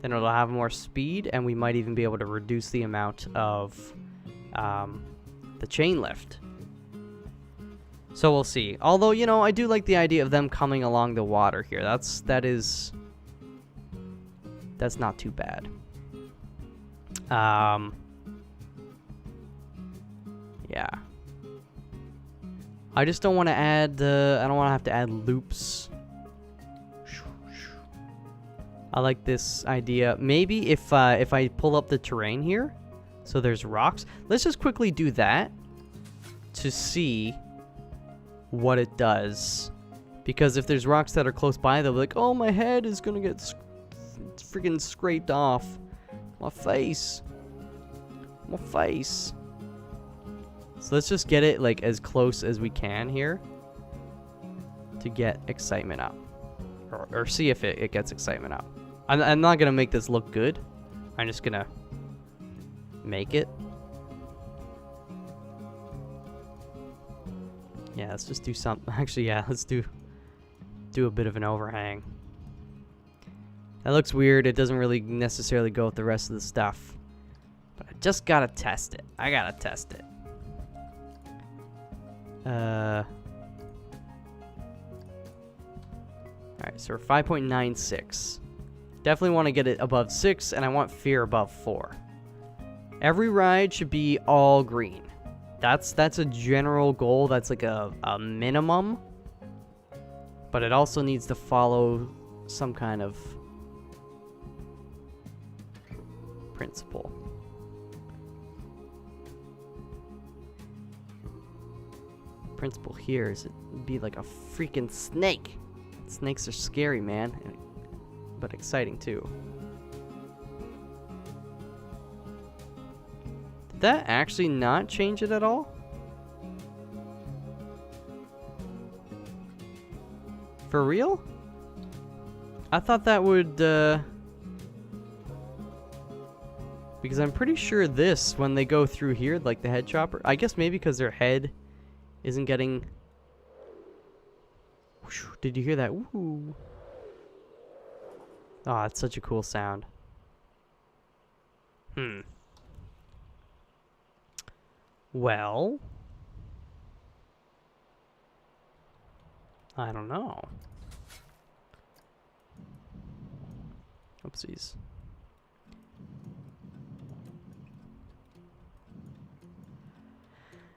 then it'll have more speed, and we might even be able to reduce the amount of the chain lift. So we'll see. Although, you know, I do like the idea of them coming along the water here. That's not too bad. Yeah. I just don't want to add I don't want to have to add loops. I like this idea. Maybe if I pull up the terrain here, so there's rocks. Let's just quickly do that to see what it does. Because if there's rocks that are close by, they'll be like, oh, my head is going to get freaking scraped off. My face. My face. So let's just get it, like, as close as we can here to get excitement up. Or see if it gets excitement up. I'm not going to make this look good. I'm just going to make it. Yeah, let's just do something. Actually, yeah, let's do a bit of an overhang. That looks weird. It doesn't really necessarily go with the rest of the stuff. But I just gotta test it. I gotta test it. Alright, so we're 5.96. Definitely want to get it above 6, and I want fear above 4. Every ride should be all green. That's a general goal. That's like a minimum. But it also needs to follow some kind of principle. Principle here is it'd be like a freaking snake. Snakes are scary, man, but exciting too. Did that actually not change it at all? For real? I thought that would, because I'm pretty sure this, when they go through here, like the head chopper, I guess maybe because their head isn't getting... Did you hear that? Woo! Oh, it's such a cool sound. Well... I don't know. Oopsies.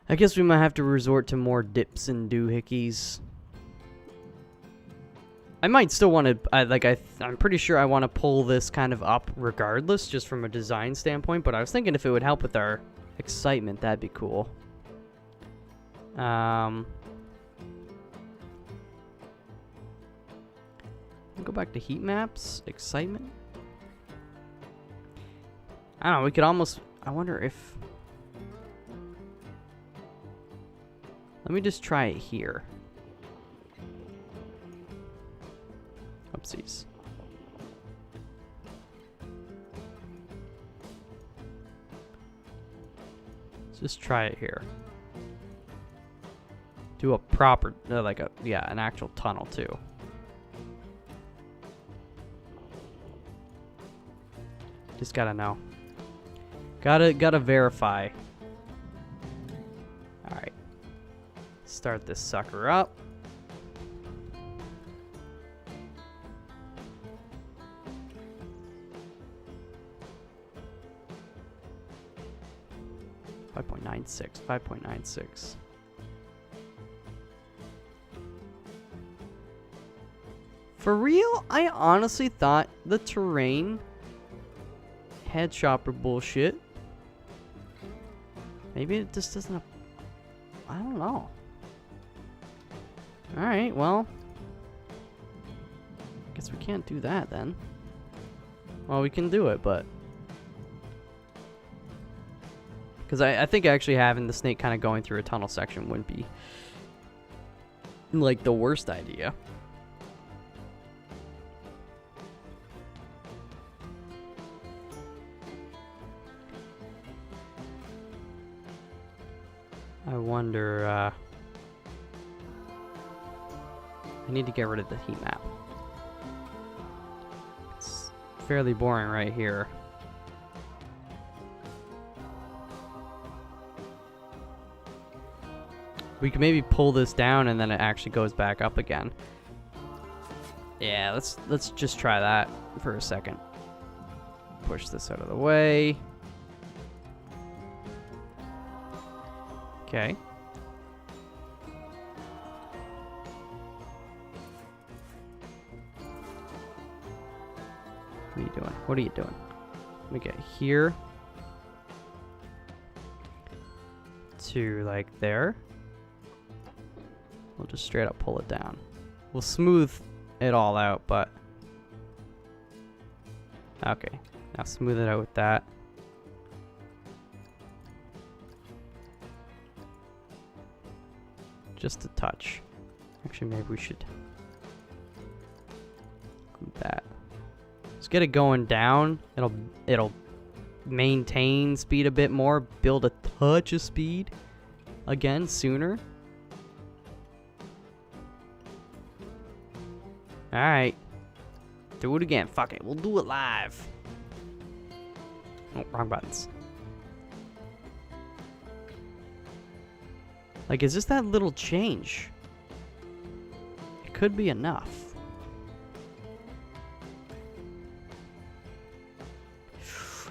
I guess we might have to resort to more dips and doohickeys. I might still want to, I'm pretty sure I want to pull this kind of up regardless, just from a design standpoint, but I was thinking if it would help with our excitement, that'd be cool. Go back to heat maps, excitement. I don't know, we could almost, I wonder if, let me just try it here. Oopsies. Let's just try it here. Do a proper, an actual tunnel too. Just gotta know. Gotta verify. Alright. Start this sucker up. .96, 5.96. For real? I honestly thought the terrain head chopper bullshit. Maybe it just doesn't. I don't know. Alright, well. Guess we can't do that then. Well, we can do it, but. Because I think actually having the snake kind of going through a tunnel section wouldn't be like the worst idea. I wonder, I need to get rid of the heat map. It's fairly boring right here. We can maybe pull this down and then it actually goes back up again. Yeah, let's just try that for a second. Push this out of the way. Okay. What are you doing? What are you doing? Let me get here to like there. We'll just straight up pull it down. We'll smooth it all out, but okay. Now smooth it out with that. Just a touch. Actually, maybe we should do that. Let's get it going down. It'll maintain speed a bit more, build a touch of speed again sooner. Alright. Do it again. Fuck it. We'll do it live. Oh, wrong buttons. Like, is just that little change? It could be enough.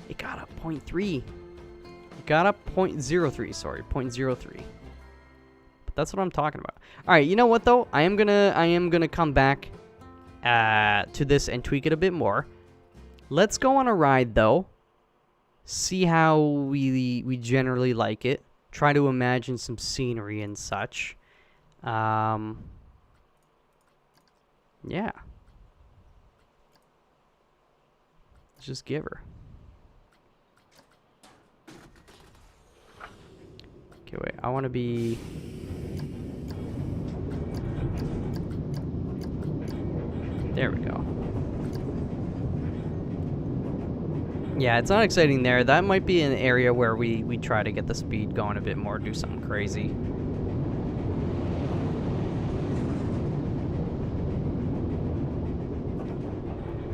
It got up 0.3. It got up 0.03, sorry, 0.03. But that's what I'm talking about. Alright, you know what though? I am gonna come back to this and tweak it a bit more. Let's go on a ride though. See how we generally like it. Try to imagine some scenery and such. Yeah. Let's just give her. Okay, wait. I want to be... There we go. Yeah, it's not exciting there. That might be an area where we try to get the speed going a bit more, do something crazy.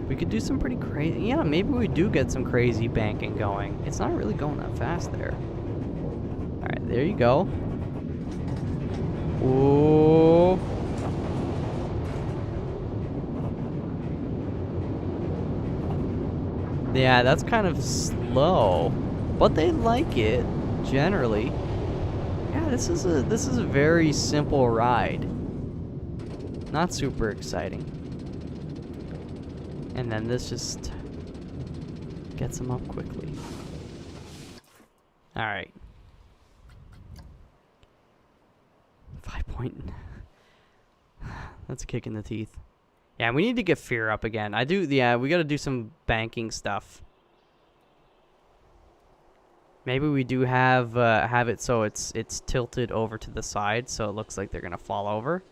We could do some pretty crazy... Yeah, maybe we do get some crazy banking going. It's not really going that fast there. Alright, there you go. Ooh. Yeah, that's kind of slow, but they like it generally. Yeah, this is a very simple ride. Not super exciting. And then this just gets them up quickly. All right. 5 point. That's a kick in the teeth. Yeah, we need to get fear up again. Yeah, we got to do some banking stuff. Maybe we do have it so it's tilted over to the side, so it looks like they're gonna fall over.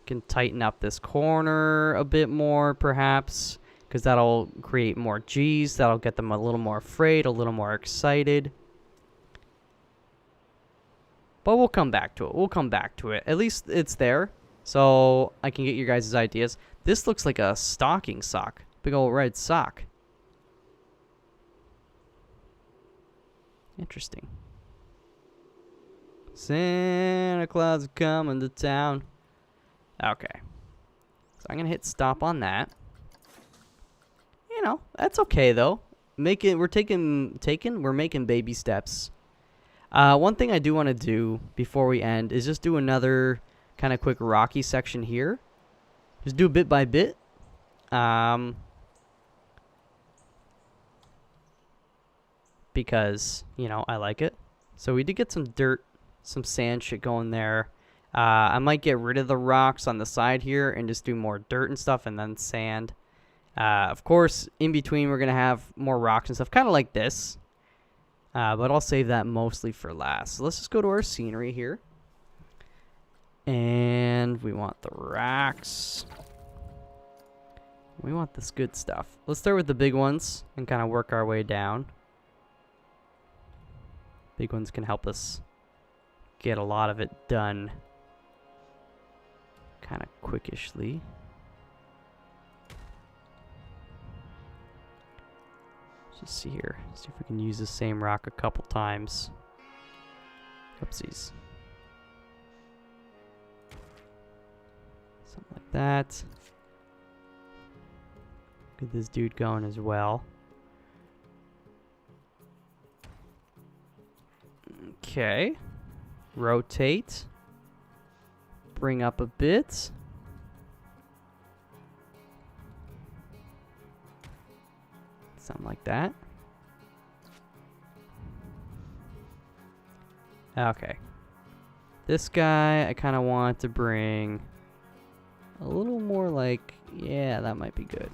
Can tighten up this corner a bit more, perhaps, because that'll create more G's. That'll get them a little more afraid, a little more excited. But we'll come back to it. We'll come back to it. At least it's there. So I can get your guys' ideas. This looks like a stocking sock. Big old red sock. Interesting. Santa Claus is coming to town. Okay. So I'm going to hit stop on that. You know, that's okay though. We're making baby steps. One thing I do want to do before we end is just do another kind of quick rocky section here. Just do bit by bit. Because, you know, I like it. So we did get some dirt, some sand shit going there. I might get rid of the rocks on the side here and just do more dirt and stuff and then sand. Of course, in between we're going to have more rocks and stuff, kind of like this. But I'll save that mostly for last. So let's just go to our scenery here. And we want the rocks. We want this good stuff. Let's start with the big ones and kind of work our way down. Big ones can help us get a lot of it done kind of quickishly. Let's just see here. See if we can use the same rock a couple times. Oopsies. Something like that. Get this dude going as well. Okay. Rotate. Bring up a bit. Something like that. Okay. This guy, I kind of want to bring a little more like, yeah, that might be good.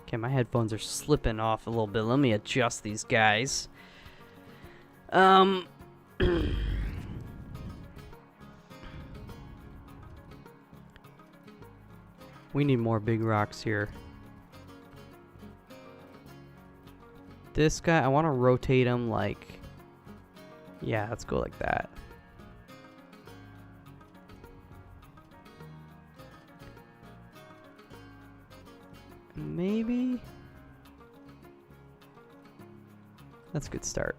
Okay, my headphones are slipping off a little bit. Let me adjust these guys. We need more big rocks here. This guy, I want to rotate him like... Yeah, let's go like that. Maybe? That's a good start.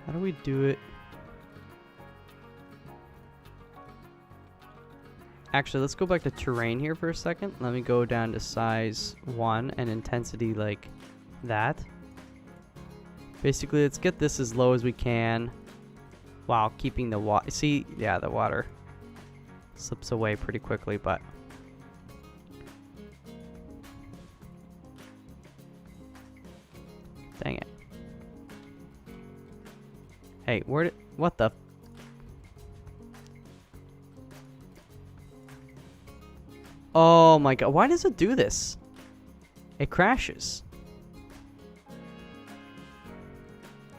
How do we do it? Actually, let's go back to terrain here for a second. Let me go down to size 1 and intensity like that. Basically, let's get this as low as we can while keeping the water. See, yeah, the water slips away pretty quickly, but dang it. Hey, what the? Oh my god, why does it do this? It crashes.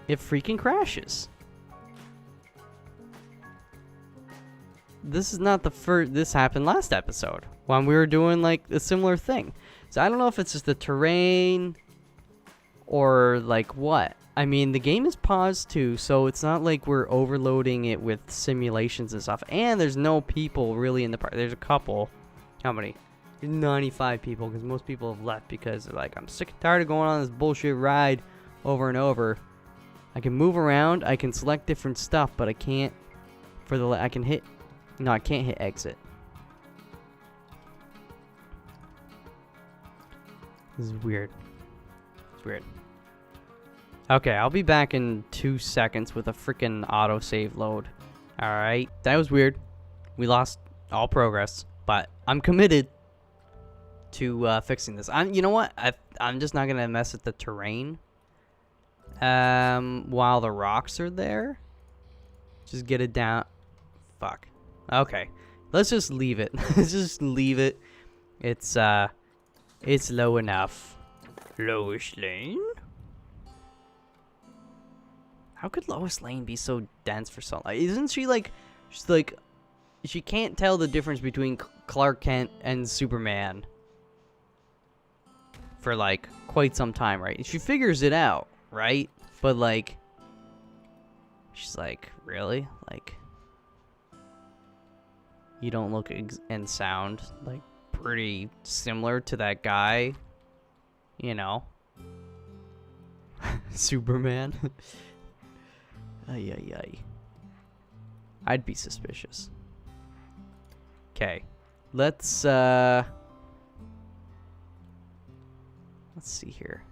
It freaking crashes. This is not the first. This happened last episode when we were doing like a similar thing. So I don't know if it's just the terrain or like what. I mean, the game is paused too, so it's not like we're overloading it with simulations and stuff. And there's no people really in the park. There's a couple. How many? 95 people, because most people have left because they're like, I'm sick and tired of going on this bullshit ride over and over. I can move around, I can select different stuff, but I can't I can't hit exit. This is weird. It's weird. Okay, I'll be back in 2 seconds with a freaking autosave load. Alright, that was weird. We lost all progress, but I'm committed to fixing this. You know what? I'm just not gonna mess with the terrain while the rocks are there. Just get it down. Fuck. Okay, let's just leave it. Let's just leave it. It's low enough. Lois Lane? How could Lois Lane be so dense for so long? Isn't she like, she's like, she can't tell the difference between Clark Kent and Superman for like quite some time, right? She figures it out, right? But like, she's like, really? Like, you don't look and sound like pretty similar to that guy, you know? Superman. Ay, ay, ay. I'd be suspicious. Okay, let's see here.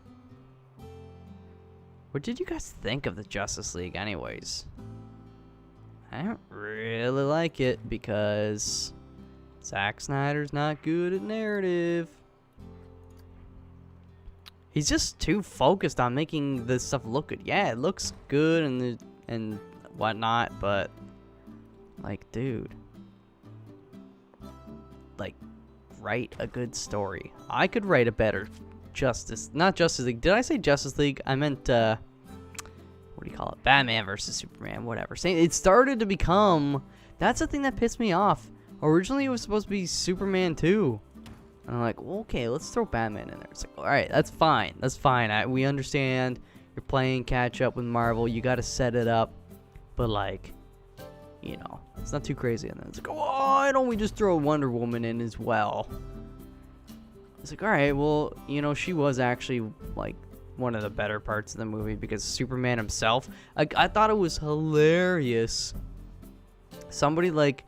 What did you guys think of the Justice League anyways? I don't really like it because Zack Snyder's not good at narrative. He's just too focused on making this stuff look good. Yeah, it looks good and whatnot, but like, dude, like, write a good story. I could write a better not Justice League. Did I say Justice League? I meant what do you call it? Batman versus Superman, whatever. It started to become, that's the thing that pissed me off. Originally it was supposed to be Superman 2. And I'm like, well, okay, let's throw Batman in there. It's like, all right, that's fine. That's fine. We understand you're playing catch up with Marvel. You got to set it up. But, like, you know, it's not too crazy. And then it's like, oh, why don't we just throw Wonder Woman in as well? It's like, all right, well, you know, she was actually, like, one of the better parts of the movie because Superman himself, like, I thought it was hilarious. Somebody, like,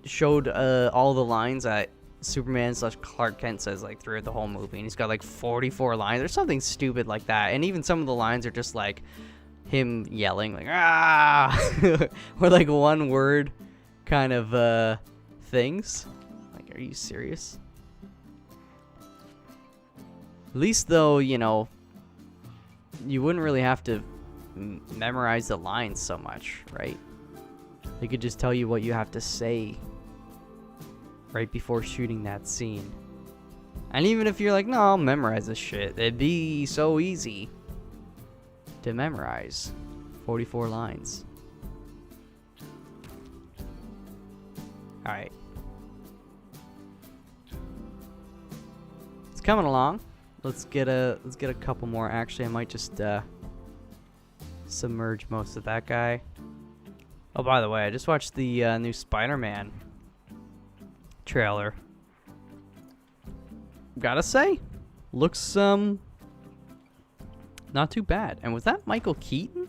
showed all the lines that Superman / Clark Kent says like throughout the whole movie, and he's got like 44 lines or something stupid like that, and even some of the lines are just like him yelling like ah or like one word kind of things. Like, are you serious? At least though, you know, you wouldn't really have to memorize the lines so much, right? They could just tell you what you have to say right before shooting that scene. And even if you're like, no, I'll memorize this shit, it'd be so easy to memorize 44 lines. Alright. It's coming along. Let's get a couple more. Actually, I might just submerge most of that guy. Oh, by the way, I just watched the new Spider-Man trailer. Gotta say, looks not too bad. And was that Michael Keaton?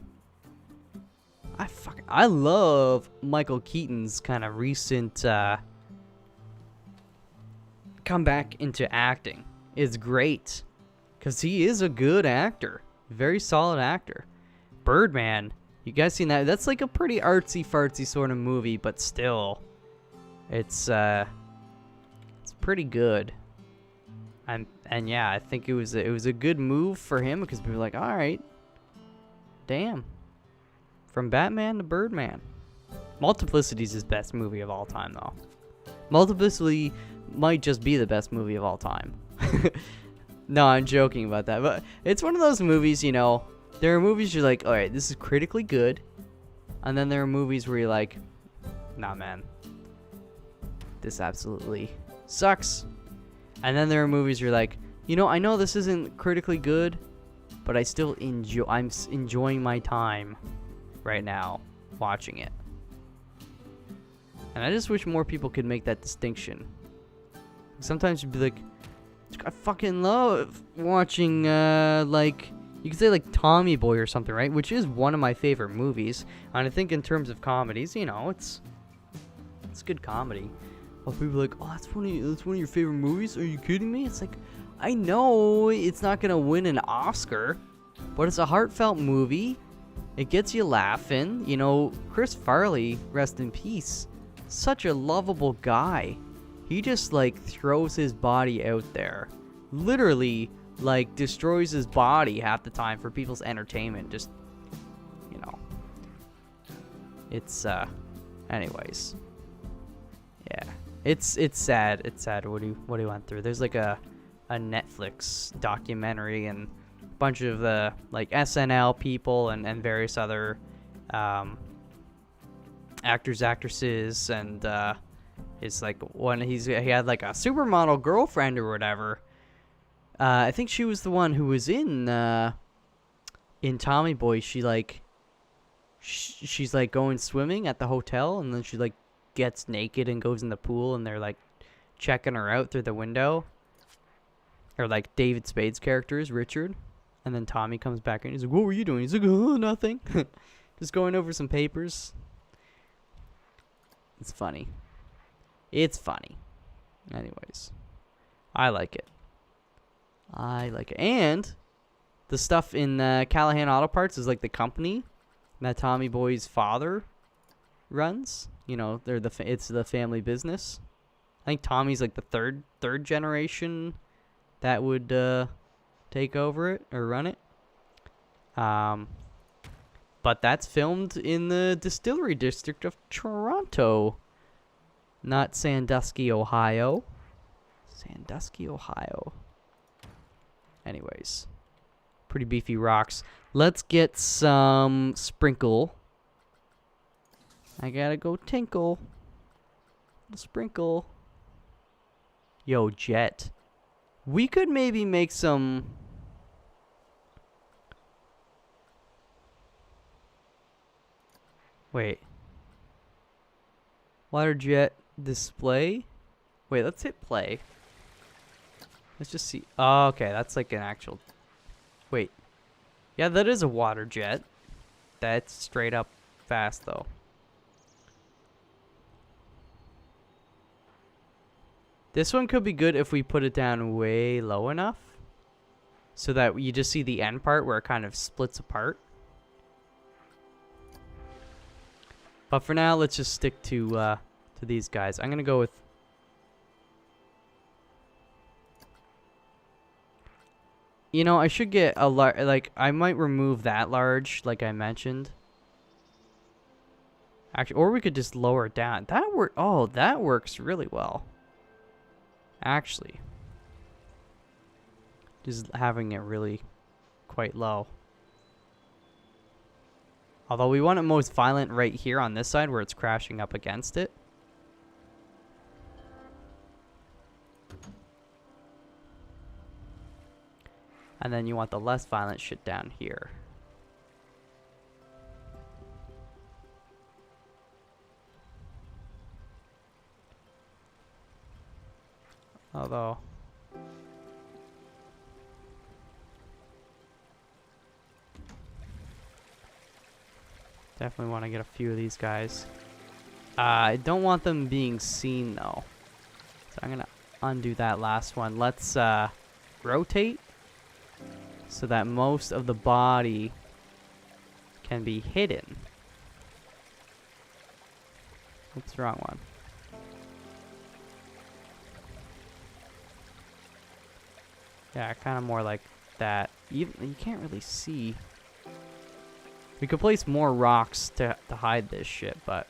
I love Michael Keaton's kind of recent comeback into acting. It's great because he is a good actor, very solid actor. Birdman, you guys seen that? That's like a pretty artsy fartsy sort of movie, but still, it's pretty good. And yeah, I think it was a good move for him because people were like, all right, damn. From Batman to Birdman. Multiplicity is his best movie of all time, though. Multiplicity might just be the best movie of all time. No, I'm joking about that. But it's one of those movies, you know, there are movies you're like, all right, this is critically good. And then there are movies where you're like, nah, man. This absolutely sucks. And then there are movies you're like, you know, I know this isn't critically good, but I still I'm enjoying my time right now watching it. And I just wish more people could make that distinction. Sometimes you'd be like, I fucking love watching like, you could say like Tommy Boy or something, right? Which is one of my favorite movies. And I think in terms of comedies, you know, it's good comedy. But people are like, oh, that's one of your favorite movies? Are you kidding me? It's like, I know it's not gonna win an Oscar, but it's a heartfelt movie. It gets you laughing. You know, Chris Farley, rest in peace, such a lovable guy. He just like throws his body out there, literally like destroys his body half the time for people's entertainment. Just, you know, it's anyways, yeah, it's sad. It's sad what he went through. There's like a Netflix documentary and bunch of the like SNL people and various other actors, actresses, and it's like when he had like a supermodel girlfriend or whatever. I think she was the one who was in Tommy Boy. She like she's like going swimming at the hotel, and then she like gets naked and goes in the pool, and they're like checking her out through the window. Or like David Spade's character is Richard. And then Tommy comes back and he's like, what were you doing? He's like, oh, nothing. Just going over some papers. It's funny. It's funny. Anyways. I like it. And the stuff in Callahan Auto Parts is like the company that Tommy Boy's father runs. You know, it's the family business. I think Tommy's like the third generation that would take over it or run it. But that's filmed in the Distillery District of Toronto, not Sandusky, Ohio. Sandusky, Ohio. Anyways, pretty beefy rocks. Let's get some sprinkle. I gotta go tinkle. Sprinkle. Yo, Jet. We could maybe make some... Wait. Water jet display? Wait, let's hit play. Let's just see. Oh, okay, that's like an actual... Wait. Yeah, that is a water jet. That's straight up fast, though. This one could be good if we put it down way low enough so that you just see the end part where it kind of splits apart. But for now, let's just stick to these guys. I'm going to go with... You know, I should get a large... Like, I might remove that large, like I mentioned. Actually, or we could just lower it down. Oh, that works really well. Actually, just having it really quite low. Although we want it most violent right here on this side where it's crashing up against it. And then you want the less violent shit down here. Although... definitely want to get a few of these guys. I don't want them being seen, though. So I'm going to undo that last one. Let's rotate so that most of the body can be hidden. Oops, wrong one. Yeah, kind of more like that. Even, you can't really see. We could place more rocks to hide this shit, but...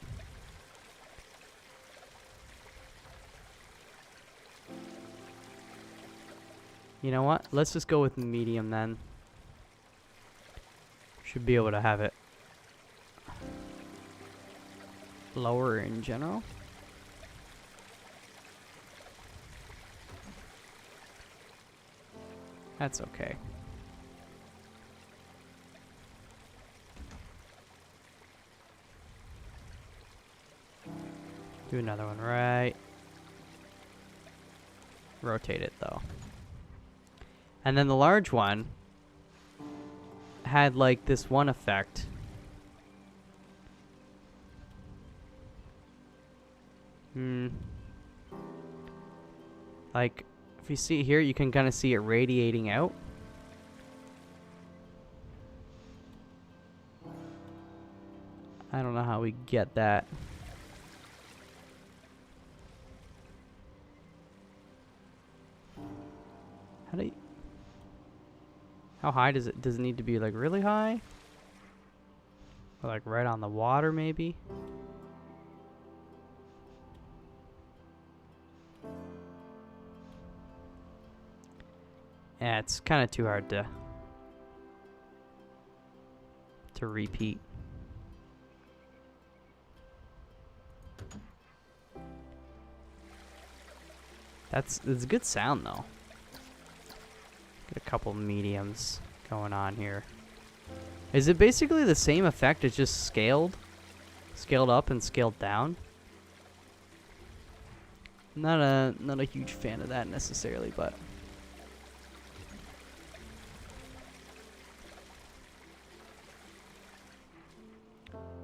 you know what? Let's just go with medium then. Should be able to have it lower in general. That's okay. Do another one right. Rotate it though. And then the large one had like this one effect. Like, if you see here, you can kind of see it radiating out. I don't know how we get that. How do you... how high does it need to be? Like really high? Or like right on the water maybe? Yeah, it's kind of too hard to repeat. It's a good sound though. Get a couple mediums going on here. Is it basically the same effect? It's just scaled up and scaled down? Not a huge fan of that necessarily, but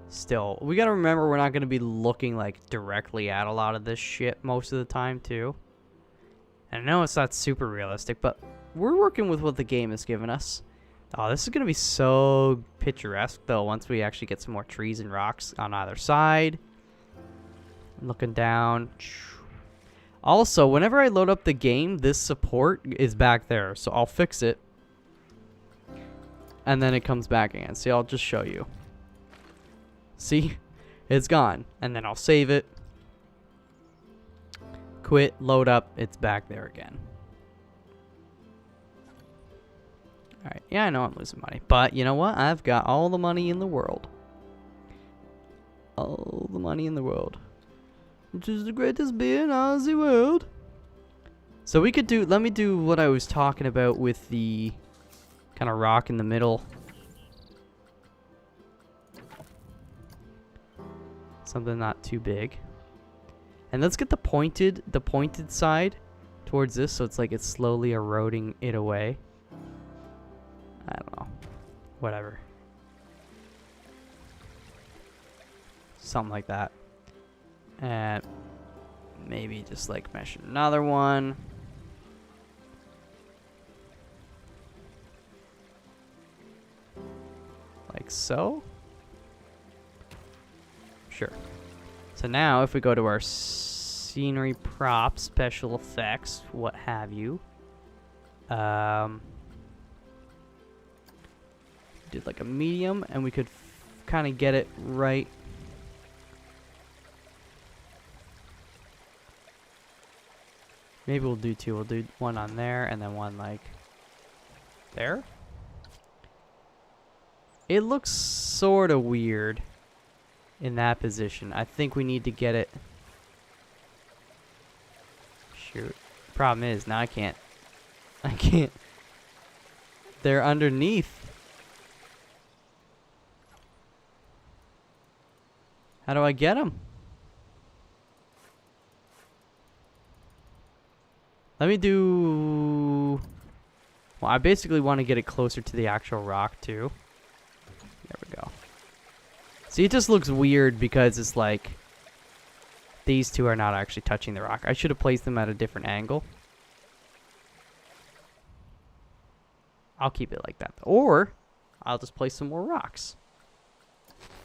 still, we gotta remember we're not gonna be looking like directly at a lot of this shit most of the time too. And I know it's not super realistic, but we're working with what the game has given us. Oh, this is going to be so picturesque, though, once we actually get some more trees and rocks on either side. Looking down. Also, whenever I load up the game, this support is back there. So I'll fix it. And then it comes back again. See, I'll just show you. See? It's gone. And then I'll save it. Quit, load up, it's back there again. Alright, yeah, I know I'm losing money. But you know what? I've got all the money in the world. All the money in the world. Which is the greatest beer in all the world. So we could do, let me do what I was talking about with the kind of rock in the middle. Something not too big. And let's get the pointed side towards this, so it's like it's slowly eroding it away. I don't know. Whatever. Something like that. And maybe just like mesh another one. Like so. Sure. So now, if we go to our scenery, props, special effects, what have you, did like a medium, and we could kind of get it right. Maybe we'll do two. We'll do one on there, and then one like there. It looks sort of weird in that position. I think we need to get it. Shoot. Problem is, now I can't. They're underneath. How do I get them? Let me do... Well, I basically want to get it closer to the actual rock, too. There we go. See, it just looks weird because it's like... These two are not actually touching the rock. I should have placed them at a different angle. I'll keep it like that. Or, I'll just place some more rocks.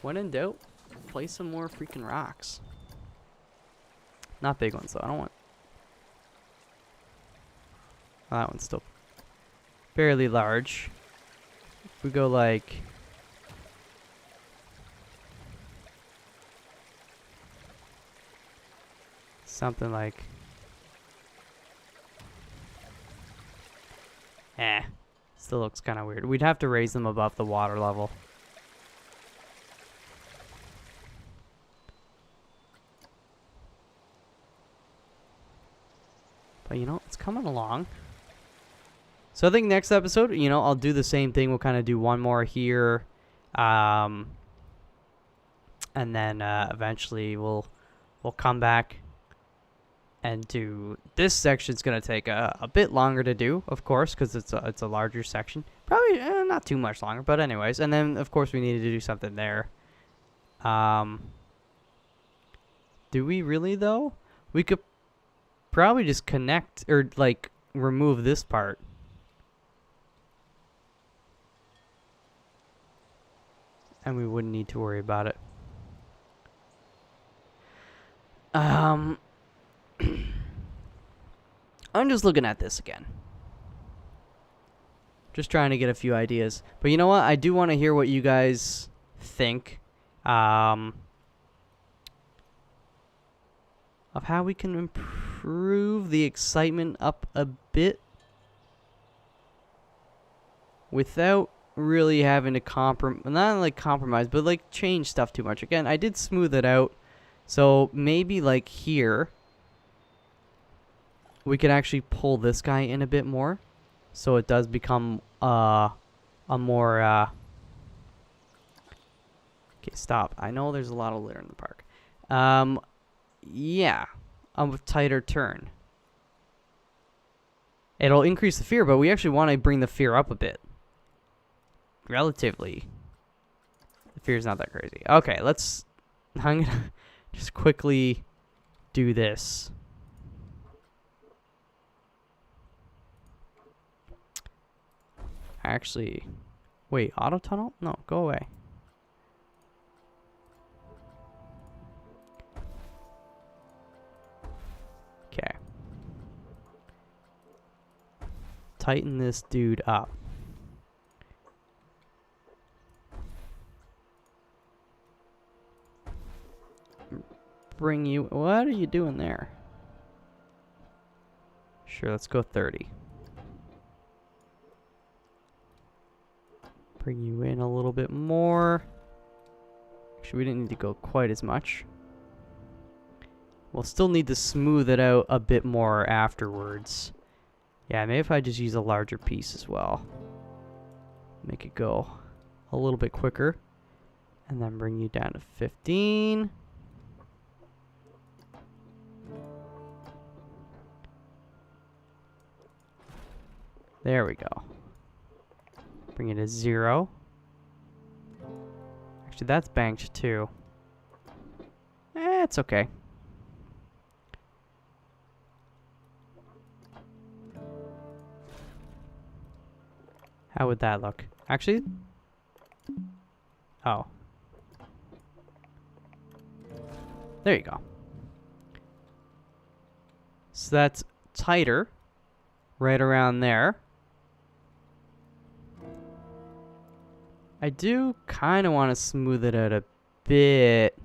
When in doubt, place some more freaking rocks. Not big ones, though. I don't want... Oh, that one's still fairly large. If we go like... Something like... Still looks kind of weird. We'd have to raise them above the water level. But you know, it's coming along. So I think next episode, you know, I'll do the same thing. We'll kind of do one more here. And then eventually we'll come back and do this section's going to take a bit longer to do, of course, because it's a larger section. Probably not too much longer, but anyways. And then, of course, we needed to do something there. Do we really, though? We could probably just connect, or, like, remove this part. And we wouldn't need to worry about it. I'm just looking at this again. Just trying to get a few ideas. But you know what? I do want to hear what you guys think. Of how we can improve the excitement up a bit. Without really having to not like compromise, but like change stuff too much. Again, I did smooth it out. So maybe like here, we could actually pull this guy in a bit more, so it does become a more okay, stop. I know there's a lot of litter in the park. Yeah, a tighter turn. It'll increase the fear, but we actually want to bring the fear up a bit. Relatively, the fear's not that crazy. Okay, I'm gonna just quickly do this. Actually, wait, auto tunnel? No, go away. Okay. Tighten this dude up. Bring you... What are you doing there? Sure, let's go 30. Bring you in a little bit more. Actually, we didn't need to go quite as much. We'll still need to smooth it out a bit more afterwards. Yeah, maybe if I just use a larger piece as well. Make it go a little bit quicker. And then bring you down to 15. There we go. Bring it to 0. Actually, that's banked too. It's okay. How would that look? Actually? Oh. There you go. So that's tighter. Right around there. I do kind of want to smooth it out a bit.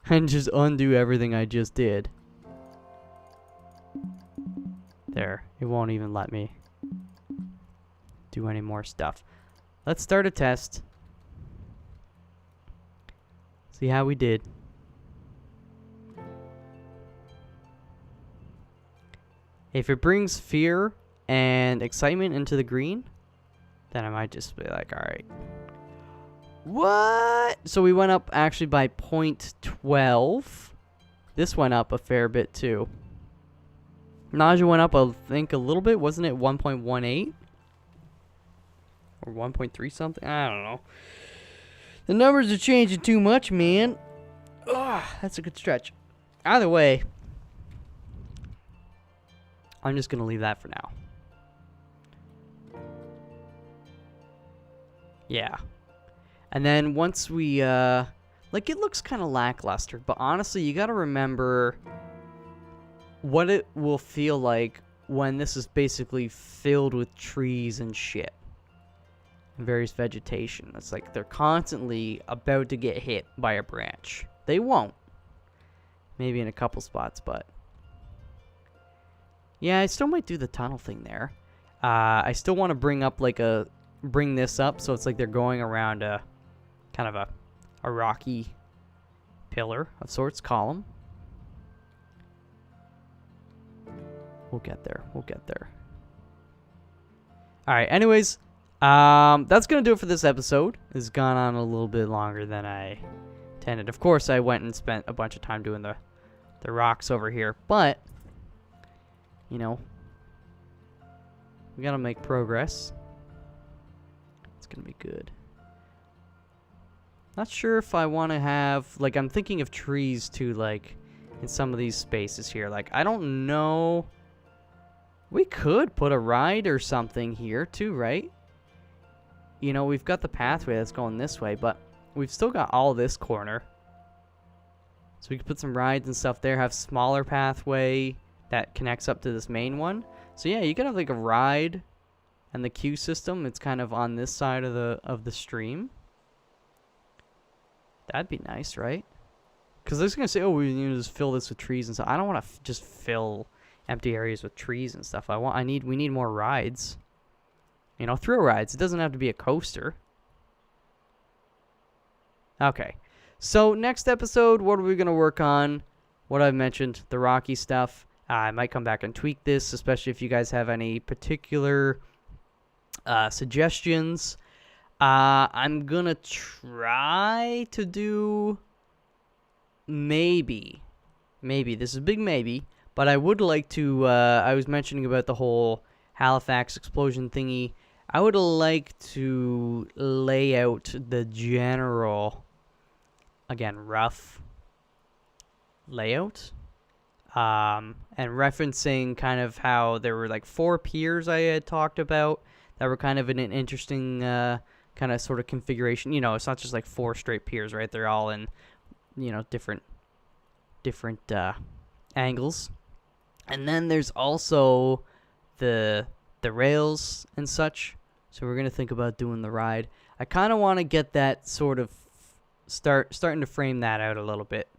And just undo everything I just did. There. It won't even let me do any more stuff. Let's start a test. See how we did. If it brings fear and excitement into the green, then I might just be like, alright. What? So we went up actually by 0.12. This went up a fair bit too. Nausea went up, I think, a little bit. Wasn't it 1.18? Or 1.3 something? I don't know. The numbers are changing too much, man. Ugh, that's a good stretch. Either way, I'm just going to leave that for now. Yeah. And then once we, like, it looks kind of lackluster, but honestly, you got to remember what it will feel like when this is basically filled with trees and shit. And various vegetation. It's like they're constantly about to get hit by a branch. They won't. Maybe in a couple spots, but yeah, I still might do the tunnel thing there. I still want to bring this up so it's like they're going around a kind of a rocky pillar of sorts, column. We'll get there. We'll get there. All right. Anyways, that's gonna do it for this episode. It's gone on a little bit longer than I intended. Of course, I went and spent a bunch of time doing the rocks over here, but you know, we gotta make progress. It's gonna be good. Not sure if I want to have, like, I'm thinking of trees too, like in some of these spaces here. Like, I don't know. We could put a ride or something here too, right? You know, we've got the pathway that's going this way, but we've still got all this corner. So we could put some rides and stuff there, have smaller pathway that connects up to this main one. So yeah, you could have like a ride and the queue system. It's kind of on this side of the stream. That'd be nice, right? Because they're just going to say, oh, we need to just fill this with trees and stuff. I don't want to just fill empty areas with trees and stuff. We need more rides. You know, thrill rides. It doesn't have to be a coaster. Okay. So, next episode, what are we going to work on? What I've mentioned, the Rocky stuff. I might come back and tweak this, especially if you guys have any particular suggestions. I'm going to try to do maybe, this is a big maybe, but I would like to, I was mentioning about the whole Halifax explosion thingy. I would like to lay out the general, again, rough layout, and referencing kind of how there were like 4 piers I had talked about that were kind of in an interesting kind of sort of configuration. You know, it's not just like 4 straight piers, right? They're all in, you know, different angles. And then there's also the rails and such. So we're going to think about doing the ride. I kind of want to get that sort of starting to frame that out a little bit.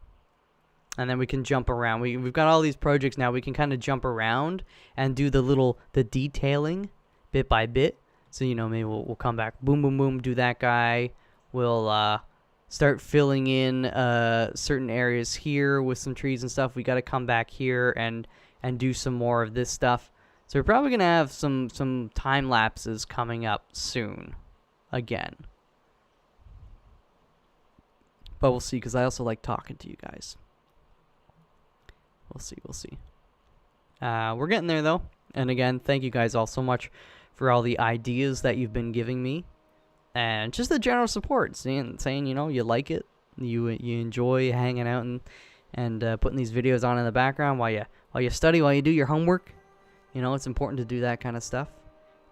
And then we can jump around. We've got all these projects now. We can kind of jump around and do the detailing bit by bit. So, you know, maybe we'll come back. Boom, boom, boom. Do that guy. We'll start filling in certain areas here with some trees and stuff. We got to come back here and do some more of this stuff. So we're probably going to have some time lapses coming up soon. Again. But we'll see, because I also like talking to you guys. We'll see. We're getting there, though. And again, thank you guys all so much for all the ideas that you've been giving me. And just the general support. Saying you know, you like it. You enjoy hanging out and putting these videos on in the background while you study, while you do your homework. You know, it's important to do that kind of stuff.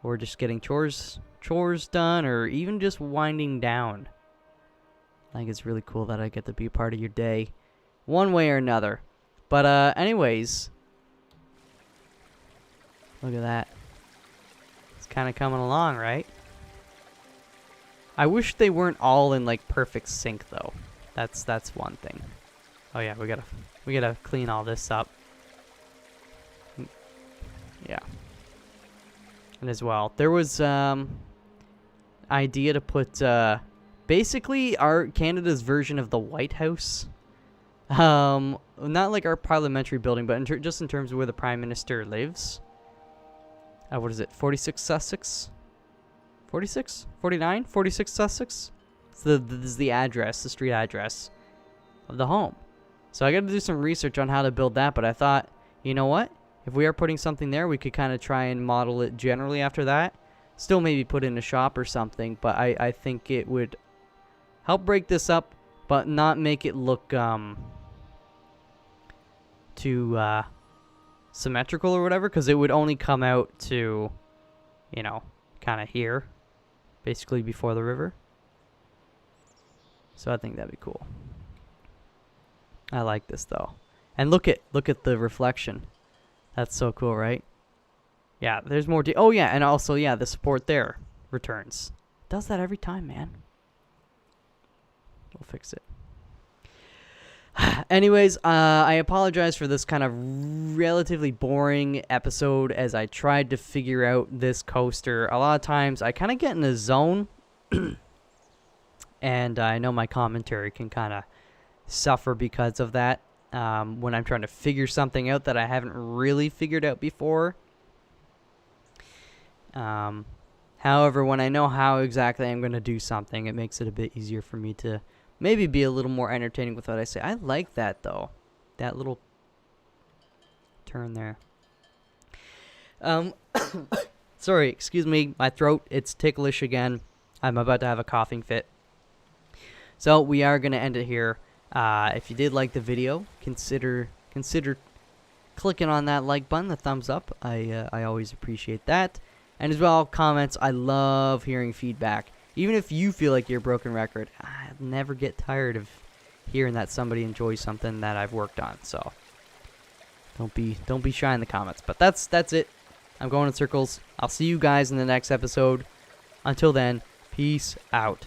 Or just getting chores done, or even just winding down. I think it's really cool that I get to be a part of your day, one way or another. But anyways, look at that. It's kind of coming along, right? I wish they weren't all in like perfect sync though. That's one thing. Oh yeah, we gotta clean all this up. Yeah. And as well, there was idea to put basically Canada's version of the White House. Not like our parliamentary building, but just in terms of where the Prime Minister lives. What is it? 46 Sussex? 46? 49? 46 Sussex? This is the address, the street address of the home. So I got to do some research on how to build that, but I thought, you know what? if we are putting something there, we could kind of try and model it generally after that. Still maybe put in a shop or something, but I think it would help break this up, but not make it look too symmetrical or whatever, because it would only come out to, you know, kind of here, basically before the river. So I think that'd be cool. I like this though. And look at the reflection. That's so cool, right? Yeah, there's more. Oh yeah, and also yeah, the support there returns. It does that every time, man. We'll fix it. Anyways, I apologize for this kind of relatively boring episode as I tried to figure out this coaster. A lot of times I kind of get in a zone, and I know my commentary can kind of suffer because of that when I'm trying to figure something out that I haven't really figured out before. However, when I know how exactly I'm going to do something, it makes it a bit easier for me to maybe be a little more entertaining with what I say. I like that, though. That little turn there. Sorry, excuse me. My throat, it's ticklish again. I'm about to have a coughing fit. So we are going to end it here. If you did like the video, consider clicking on that like button, the thumbs up. I always appreciate that. And as well, comments. I love hearing feedback. Even if you feel like you're a broken record, I never get tired of hearing that somebody enjoys something that I've worked on. So don't be shy in the comments. But that's it. I'm going in circles. I'll see you guys in the next episode. Until then, peace out.